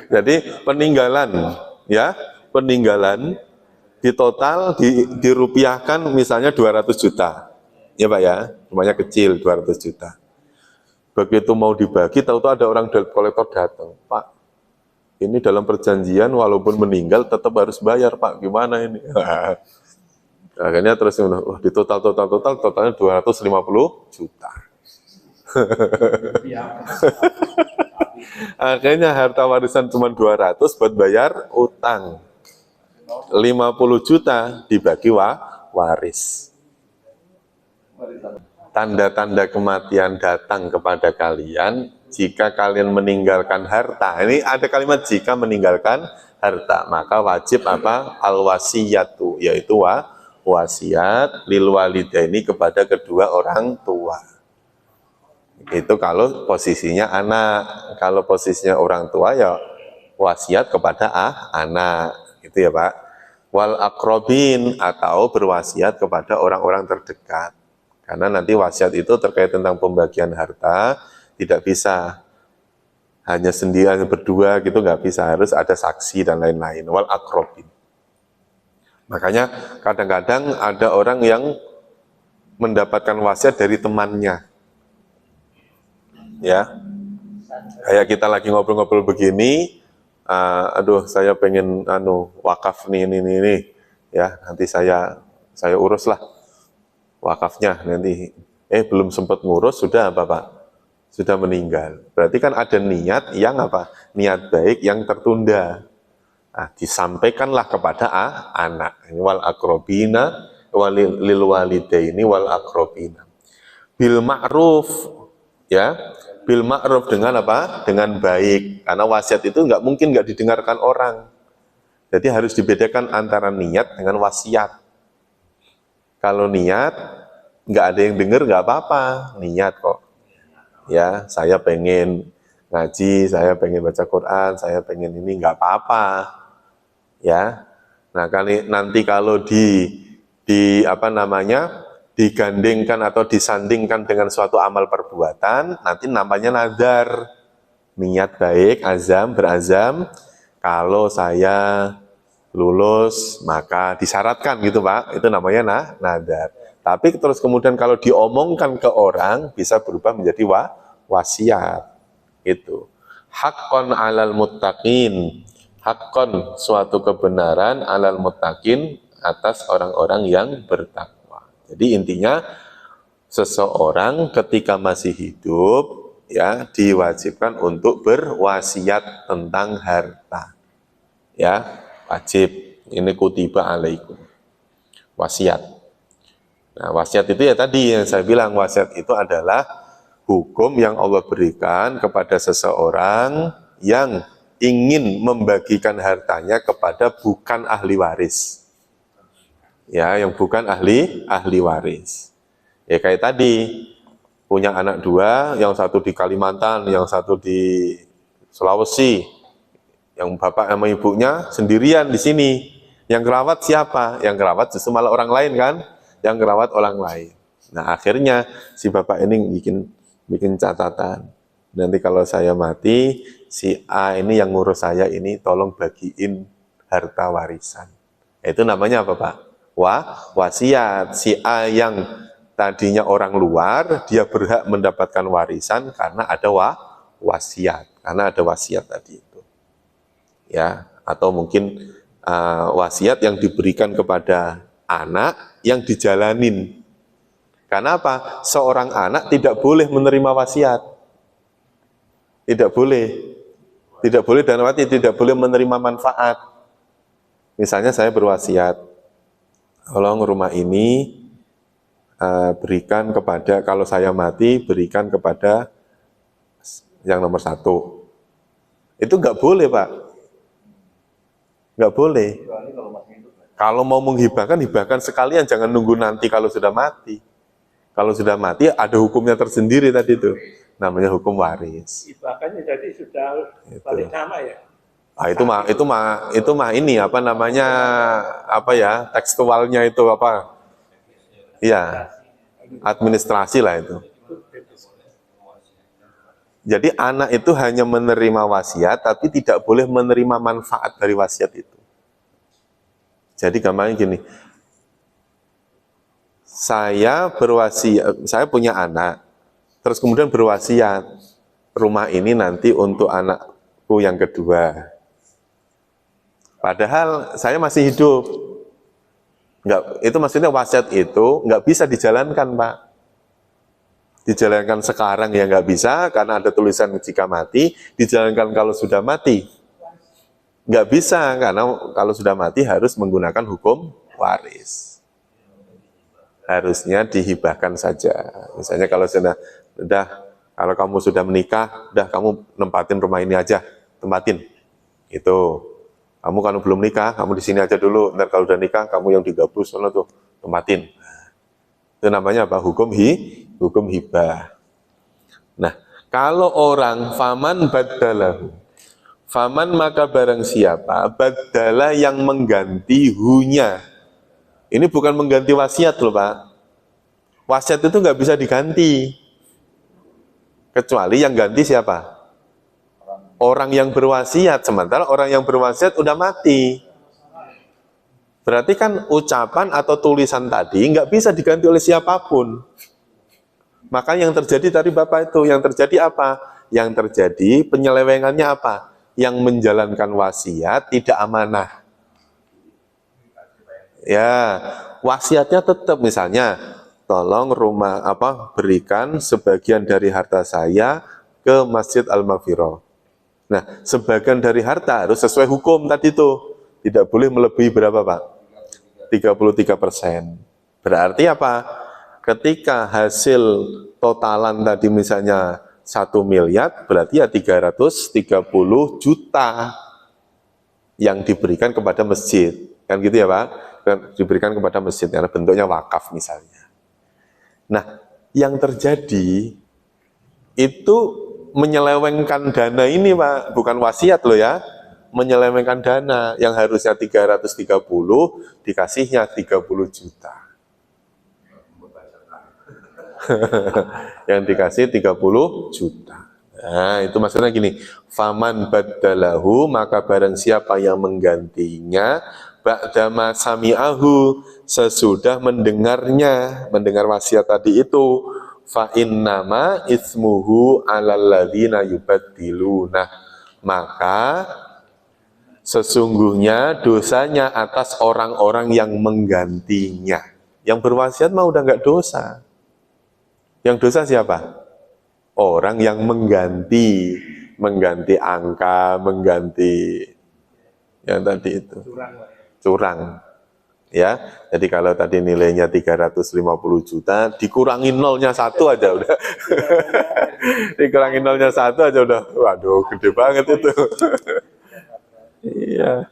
Jadi peninggalan, ya peninggalan. Di total dirupiahkan misalnya 200 juta. Ya Pak ya, rumahnya kecil 200 juta. Begitu mau dibagi, tahu-tahu ada orang debt collector datang. Pak, ini dalam perjanjian walaupun meninggal tetap harus bayar Pak, gimana ini? Akhirnya terus, di totalnya 250 juta. Akhirnya harta warisan cuma 200 buat bayar utang. 50 juta dibagi waris. Tanda-tanda kematian datang kepada kalian jika kalian meninggalkan harta. Ini ada kalimat jika meninggalkan harta, maka wajib apa? Al-wasiyatu, yaitu wasiat lil walidaini kepada kedua orang tua. Itu kalau posisinya anak. Kalau posisinya orang tua ya wasiat kepada anak. Itu ya Pak. Wal akrobin, atau berwasiat kepada orang-orang terdekat. Karena nanti wasiat itu terkait tentang pembagian harta, tidak bisa hanya sendiri, hanya berdua gitu, nggak bisa, harus ada saksi dan lain-lain. Wal akrobin. Makanya kadang-kadang ada orang yang mendapatkan wasiat dari temannya. Ya, kayak kita lagi ngobrol-ngobrol begini, aduh saya pengen wakaf nih ini ya, nanti saya urus lah wakafnya nanti. Belum sempat ngurus sudah apa Pak? Sudah meninggal. Berarti kan ada niat yang apa? Niat baik yang tertunda. Nah, disampaikanlah kepada anak. Wal akrobina lil walidaini wal akrobina. Bil ma'ruf, ya. Bil ma'ruf dengan apa? Dengan baik. Karena wasiat itu nggak mungkin nggak didengarkan orang. Jadi harus dibedakan antara niat dengan wasiat. Kalau niat nggak ada yang dengar nggak apa-apa, niat kok. Ya, saya pengen ngaji, saya pengen baca Quran, saya pengen ini nggak apa-apa. Ya. Nah, nanti kalau di apa namanya? digandingkan atau disandingkan dengan suatu amal perbuatan, nanti namanya nazar. Niat baik, azam, berazam, kalau saya lulus maka disyaratkan gitu Pak, itu namanya nazar. Tapi terus kemudian kalau diomongkan ke orang bisa berubah menjadi wasiat. Itu haqqan 'alal muttaqin, haqqan suatu kebenaran 'alal muttaqin atas orang-orang yang bertakwa. Jadi intinya seseorang ketika masih hidup ya diwajibkan untuk berwasiat tentang harta. Ya, wajib. Ini kutiba alaikum. Wasiat. Nah, wasiat itu ya tadi yang saya bilang, wasiat itu adalah hukum yang Allah berikan kepada seseorang yang ingin membagikan hartanya kepada bukan ahli waris. Ya, yang bukan ahli waris. Ya kayak tadi, punya anak dua, yang satu di Kalimantan, yang satu di Sulawesi, yang bapak sama ibunya sendirian di sini. Yang kerawat siapa? Yang kerawat justru malah orang lain kan? Yang kerawat orang lain. Nah akhirnya si bapak ini bikin catatan. Nanti kalau saya mati, si A ini yang ngurus saya ini tolong bagiin harta warisan. Itu namanya apa Pak? Wasiat. Si A yang tadinya orang luar, dia berhak mendapatkan warisan karena ada wasiat. Karena ada wasiat tadi itu. Ya, atau mungkin wasiat yang diberikan kepada anak yang dijalanin. Karena apa? Seorang anak tidak boleh menerima wasiat. Tidak boleh. Tidak boleh dan tidak boleh menerima manfaat. Misalnya saya berwasiat, tolong rumah ini berikan kepada, kalau saya mati, berikan kepada yang nomor 1. Itu nggak boleh Pak. Nggak boleh. Kalau mau menghibahkan, hibahkan sekalian, jangan nunggu nanti kalau sudah mati. Kalau sudah mati ada hukumnya tersendiri tadi itu, namanya hukum waris. Hibahkannya jadi sudah balik nama ya. Nah, itu mah ini apa namanya, apa ya, tekstualnya itu apa? Iya, administrasi lah itu. Jadi anak itu hanya menerima wasiat, tapi tidak boleh menerima manfaat dari wasiat itu. Jadi gampangnya gini, saya berwasiat, saya punya anak, terus kemudian berwasiat, rumah ini nanti untuk anakku yang kedua. Padahal saya masih hidup. Enggak, itu maksudnya wasiat itu nggak bisa dijalankan Pak. Dijalankan sekarang ya nggak bisa, karena ada tulisan jika mati. Dijalankan kalau sudah mati, nggak bisa, karena kalau sudah mati harus menggunakan hukum waris. Harusnya dihibahkan saja. Misalnya kalau sudah kalau kamu sudah menikah, udah kamu nempatin rumah ini aja, tempatin. Itu. Kamu kan belum nikah, kamu di sini aja dulu. Ntar kalau udah nikah, kamu yang digabus sana tuh, tempatin. Itu namanya apa? Hukum hibah. Nah, kalau orang faman badalahu, faman maka barang siapa badala yang mengganti hunya. Ini bukan mengganti wasiat loh Pak. Wasiat itu nggak bisa diganti. Kecuali yang ganti siapa? Orang yang berwasiat. Sementara orang yang berwasiat udah mati. Berarti kan ucapan atau tulisan tadi nggak bisa diganti oleh siapapun. Maka yang terjadi tadi Bapak itu, yang terjadi apa? Yang terjadi penyelewengannya apa? Yang menjalankan wasiat tidak amanah. Ya, wasiatnya tetap misalnya, tolong berikan sebagian dari harta saya ke Masjid Al-Maghfirah. Nah, sebagian dari harta harus sesuai hukum tadi itu. Tidak boleh melebihi berapa Pak? 33%. Berarti apa? Ketika hasil totalan tadi misalnya 1 miliar, berarti ya 330 juta yang diberikan kepada masjid. Kan gitu ya Pak? Diberikan kepada masjid, karena bentuknya wakaf misalnya. Nah, yang terjadi itu menyelewengkan dana ini Pak, bukan wasiat loh ya, menyelewengkan dana yang harusnya 330 dikasihnya 30 juta. Yang dikasih 30 juta. Nah, itu maksudnya gini, faman baddalahu, maka barang siapa yang menggantinya ba'dama sami'ahu, sesudah mendengarnya, mendengar wasiat tadi itu, fa innama ismuhu 'alal ladzina yubaddiluna, maka sesungguhnya dosanya atas orang-orang yang menggantinya. Yang berwasiat mah udah nggak dosa. Yang dosa siapa? Orang yang mengganti angka, mengganti yang tadi itu. Curang. Ya, jadi kalau tadi nilainya 350 juta, dikurangi nolnya 1 aja udah. Dikurangi nolnya 1 aja udah. Waduh, gede banget itu. Iya.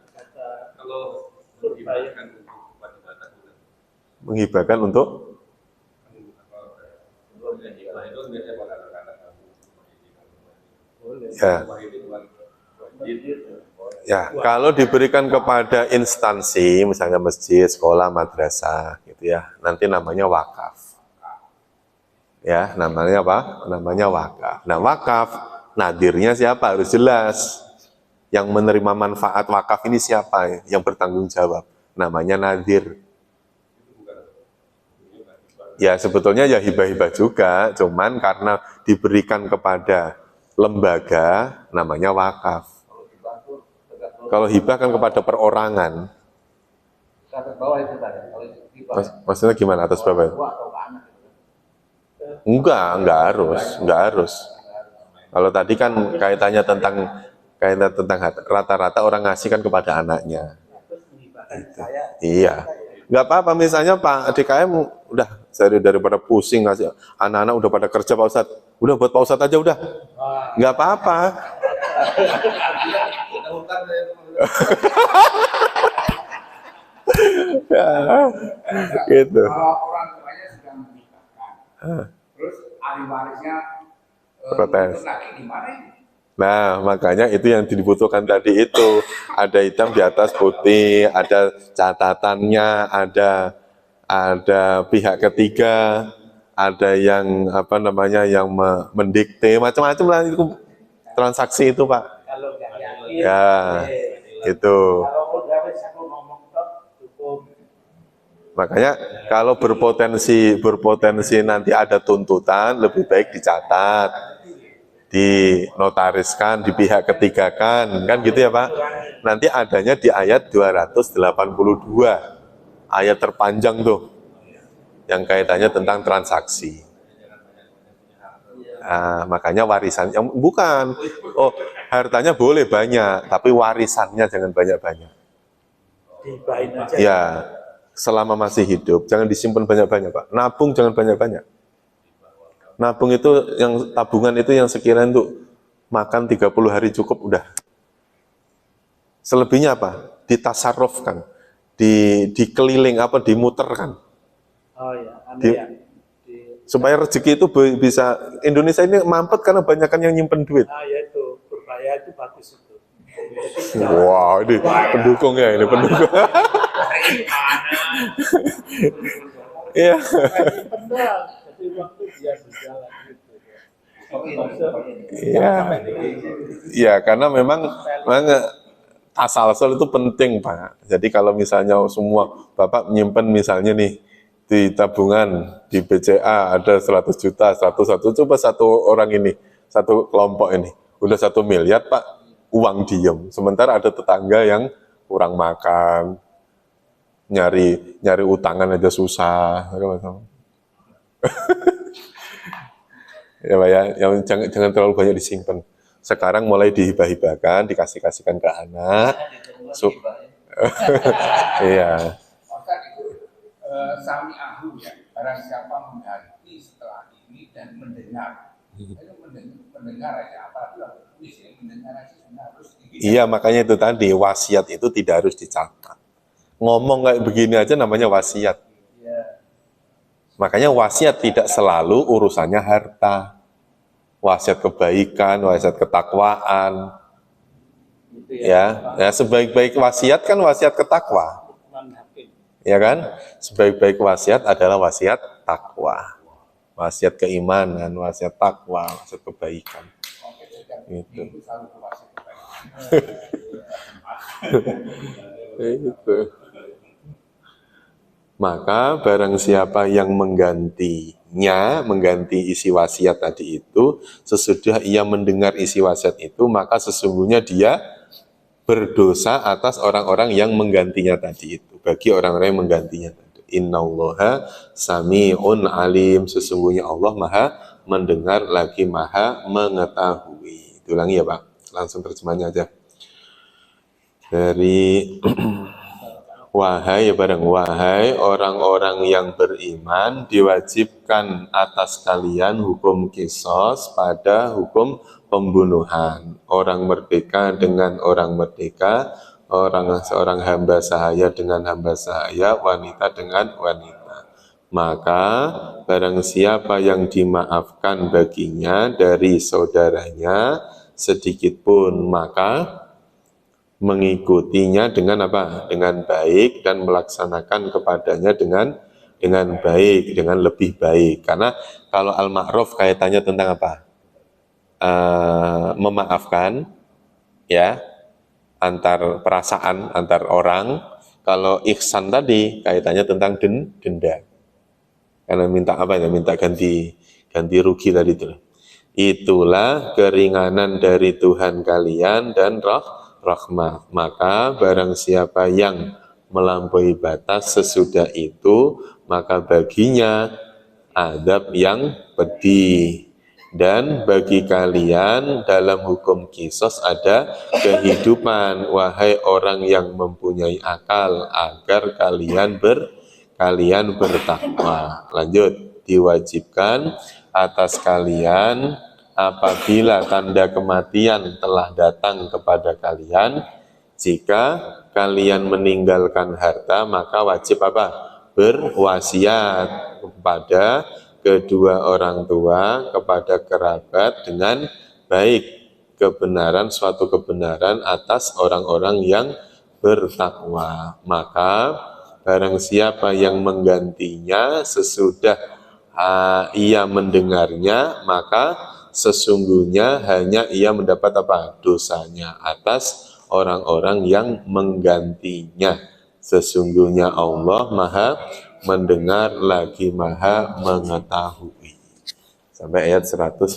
Kalau menghibahkan untuk ibadah, Menghibahkan untuk itu biasanya pada anak-anak ya. Ya, kalau diberikan kepada instansi, misalnya masjid, sekolah, madrasah, gitu ya, nanti namanya wakaf. Ya, namanya apa? Namanya wakaf. Nah, wakaf, nadirnya siapa? Harus jelas. Yang menerima manfaat wakaf ini siapa? Yang bertanggung jawab. Namanya nadir. Ya, sebetulnya ya hibah-hibah juga, cuman karena diberikan kepada lembaga, namanya wakaf. Kalau hibah kan kepada perorangan. Atas bawah itu tadi. Kalau hibah Maksudnya gimana atas bawah? atau ke anak itu. Enggak harus. Kalau tadi kan kaitannya tentang rata-rata orang ngasih kan kepada anaknya. Terus menghibahkan saya. Iya. Enggak apa-apa, misalnya Pak DKM udah daripada pusing ngasih, anak-anak udah pada kerja Pak Ustadz, udah buat Pak Ustadz aja udah. Enggak apa-apa. Gitu. Kalau orang tuanya sudah menikahkan, terus ahli warisnya Protes. lagi gimana ini? Nah, makanya itu yang dibutuhkan tadi itu. Ada hitam di atas putih, ada catatannya, ada pihak ketiga, ada yang yang mendikte, macam-macam lah itu transaksi itu, Pak. Kalau nggak yakin. Ya, itu. Kalau udah wis aku ngomong cukup. Makanya kalau berpotensi nanti ada tuntutan, lebih baik dicatat, dinotariskan, di pihak ketiga kan gitu ya Pak. Nanti adanya di ayat 282, ayat terpanjang tuh, yang kaitannya tentang transaksi. Nah, makanya warisan, yang bukan, hartanya boleh banyak, tapi warisannya jangan banyak-banyak. Dibahin aja. Ya, selama masih hidup, jangan disimpan banyak-banyak Pak. Nabung jangan banyak-banyak. Nabung itu, yang tabungan itu yang sekiranya untuk makan 30 hari cukup udah. Selebihnya apa? Ditasarrufkan, dikeliling dimuterkan. Oh ya, Supaya rezeki itu bisa, Indonesia ini mampet karena banyakan yang nyimpen duit. ya itu, berbahaya itu bagus itu. Wah, ini pendukung ya, ini pendukung. Iya. Jadi waktu dia berjalan gitu. Iya. Iya, karena memang asal-asal itu penting, Pak. Jadi kalau misalnya semua Bapak menyimpan misalnya nih di tabungan di BCA ada 100 juta, 101, coba satu orang ini, satu kelompok ini, udah 1 miliar Pak, uang diem. Sementara ada tetangga yang kurang makan, nyari utangan aja susah. Ya Pak ya, yang jangan terlalu banyak disimpan. Sekarang mulai dihibah-hibahkan, dikasih-kasihkan ke anak. Iya. Ustaz itu sami ahu ya, barang siapa mengganti setelah ini dan mendengar. Itu mendengar aja, apalagi puisi mendengar aja harus. Iya, makanya itu tadi, wasiat itu tidak harus dicatat. Ngomong kayak begini aja namanya wasiat. Makanya wasiat tidak selalu urusannya harta. Wasiat kebaikan, wasiat ketakwaan. Ya, sebaik-baik wasiat kan wasiat ketakwa. Ya kan? Sebaik-baik wasiat adalah wasiat takwa. wasiat keimanan, wasiat takwa, wasiat kebaikan. Itu. Itu. Maka barang siapa yang mengganti isi wasiat tadi itu, sesudah ia mendengar isi wasiat itu, maka sesungguhnya dia berdosa atas orang-orang yang menggantinya tadi itu. Bagi orang-orang yang menggantinya tadi. Innallaha sami'un alim. Sesungguhnya Allah maha mendengar lagi maha mengetahui. Ulangi ya Pak, langsung terjemahnya aja. Dari wahai orang-orang yang beriman, diwajibkan atas kalian hukum qisas pada hukum pembunuhan. Orang merdeka dengan orang merdeka, seorang hamba sahaya dengan hamba sahaya, wanita dengan wanita. Maka barang siapa yang dimaafkan baginya dari saudaranya sedikit pun, maka mengikutinya dengan apa? Dengan baik dan melaksanakan kepadanya dengan baik, dengan lebih baik. Karena kalau al-ma'ruf kaitannya tentang apa? Memaafkan, ya, antar perasaan, antar orang. Kalau ihsan tadi kaitannya tentang denda. Karena minta apa ya? Minta ganti rugi tadi itu. Itulah keringanan dari Tuhan kalian dan rahmat. Maka barang siapa yang melampaui batas sesudah itu, maka baginya azab yang pedih. Dan bagi kalian dalam hukum qisas ada kehidupan, wahai orang yang mempunyai akal, agar kalian bertakwa. Lanjut, diwajibkan atas kalian apabila tanda kematian telah datang kepada kalian, jika kalian meninggalkan harta, maka wajib apa? Berwasiat kepada kedua orang tua, kepada kerabat dengan baik, suatu kebenaran atas orang-orang yang bertakwa. Maka barang siapa yang menggantinya sesudah ia mendengarnya, maka sesungguhnya hanya ia mendapat apa? Dosanya atas orang-orang yang menggantinya. Sesungguhnya Allah maha mendengar lagi maha mengetahui. Sampai ayat 181.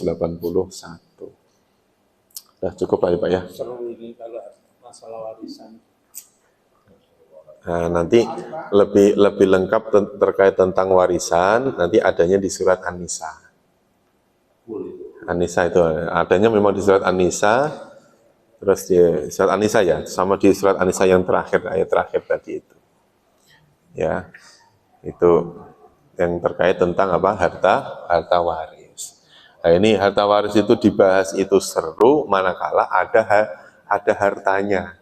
Sudah cukup Pak ya? Seru ini kalau masalah warisan. Nah, nanti lebih lengkap terkait tentang warisan, nanti adanya di surat An-Nisa. An-Nisa itu adanya memang di surat An-Nisa, terus di surat An-Nisa ya, sama di surat An-Nisa yang terakhir, ayat terakhir tadi itu. Ya, itu yang terkait tentang apa? Harta waris. Nah, ini harta waris itu dibahas itu seru manakala ada hartanya.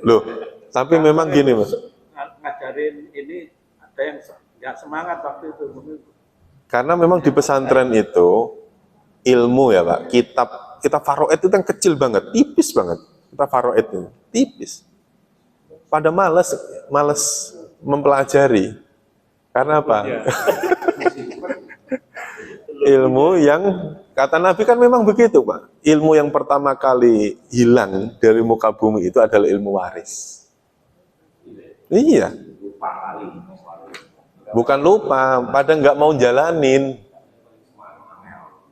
Loh, tapi memang gini Mas. Ngajarin ini ada yang nggak semangat waktu itu. Karena memang di pesantren itu ilmu ya Pak, kita faraid itu yang kecil banget, tipis banget. Kita faraid itu tipis. Pada malas mempelajari. Karena apa? Ilmu yang kata Nabi kan memang begitu Pak. Ilmu yang pertama kali hilang dari muka bumi itu adalah ilmu waris. Iya. Bukan lupa, pada nggak mau jalanin.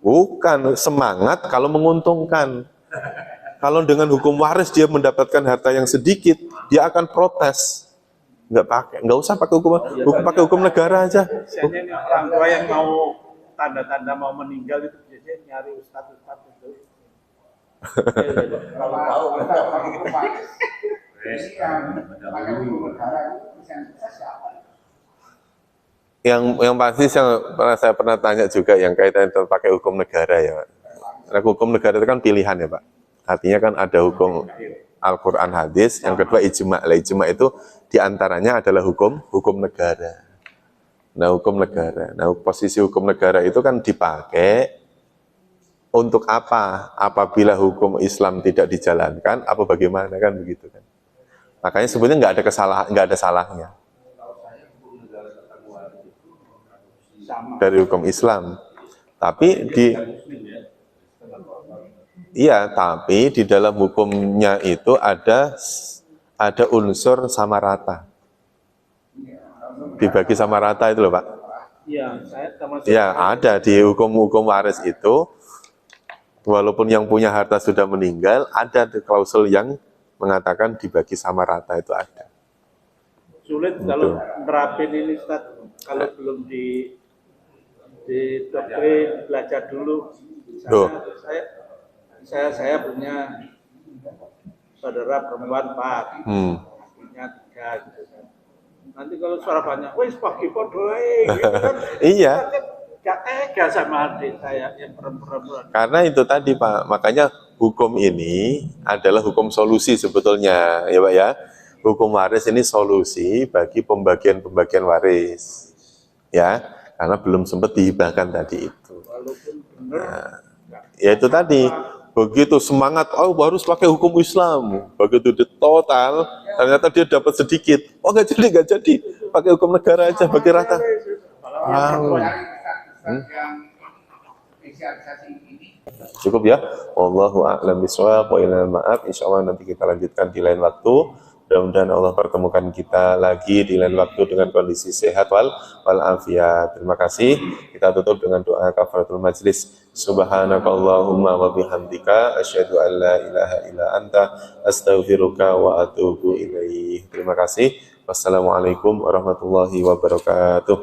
Bukan, semangat kalau menguntungkan. Kalau dengan hukum waris dia mendapatkan harta yang sedikit, dia akan protes. Nggak usah pakai hukum negara aja. Biasanya ini orang tua yang mau tanda-tanda mau meninggal itu biasanya nyari ustadz itu. Kalau tahu kita pakai hukum waris. Yang pakai hukum negara itu siapa? Yang pasti saya pernah tanya juga yang kaitan pakai hukum negara ya Pak. Nah, hukum negara itu kan pilihan ya Pak. Artinya kan ada hukum Al-Quran hadis, yang kedua ijma'. Ijma' itu diantaranya adalah hukum negara. Nah, hukum negara. Nah, posisi hukum negara itu kan dipakai untuk apa? Apabila hukum Islam tidak dijalankan, apa bagaimana kan begitu kan? Makanya sebenarnya nggak ada salahnya. dari hukum Islam. Tapi tapi di dalam hukumnya itu ada unsur sama rata. Dibagi sama rata itu loh Pak. Iya, saya termasuk. Ya, ada di hukum waris itu, walaupun yang punya harta sudah meninggal, ada klausul yang mengatakan dibagi sama rata itu ada. Sulit kalau nerapin ini Ustaz, kalau belum di doktrin belajar dulu. Saya punya saudara perempuan 4, punya 3 gitu kan. Nanti kalau suara banyak, wes pagi podoe gitu kan. Iya. Gak tega sama adik saya yang perempuan. Karena itu tadi Pak, makanya hukum ini adalah hukum solusi sebetulnya, ya Pak ya. Hukum waris ini solusi bagi pembagian waris, ya, karena belum sempat dihibahkan tadi itu. Walaupun benar, Ya itu tadi, begitu semangat, oh harus pakai hukum Islam, begitu di total, ternyata dia dapat sedikit, oh nggak jadi, pakai hukum negara aja, bagi rata. Yang spesialisasi ini Cukup ya, wallahu a'lam bishawab, wa ilal ma'af. Insyaallah nanti kita lanjutkan di lain waktu. Mudah-mudahan Allah pertemukan kita lagi di lain waktu dengan kondisi sehat wal afiat. Terima kasih. Kita tutup dengan doa kafaratul majlis. Subhanakallahumma wa bihamdika asyhadu an la ilaha illa anta astaghfiruka wa atubu ilaih. Terima kasih. Wassalamualaikum warahmatullahi wabarakatuh.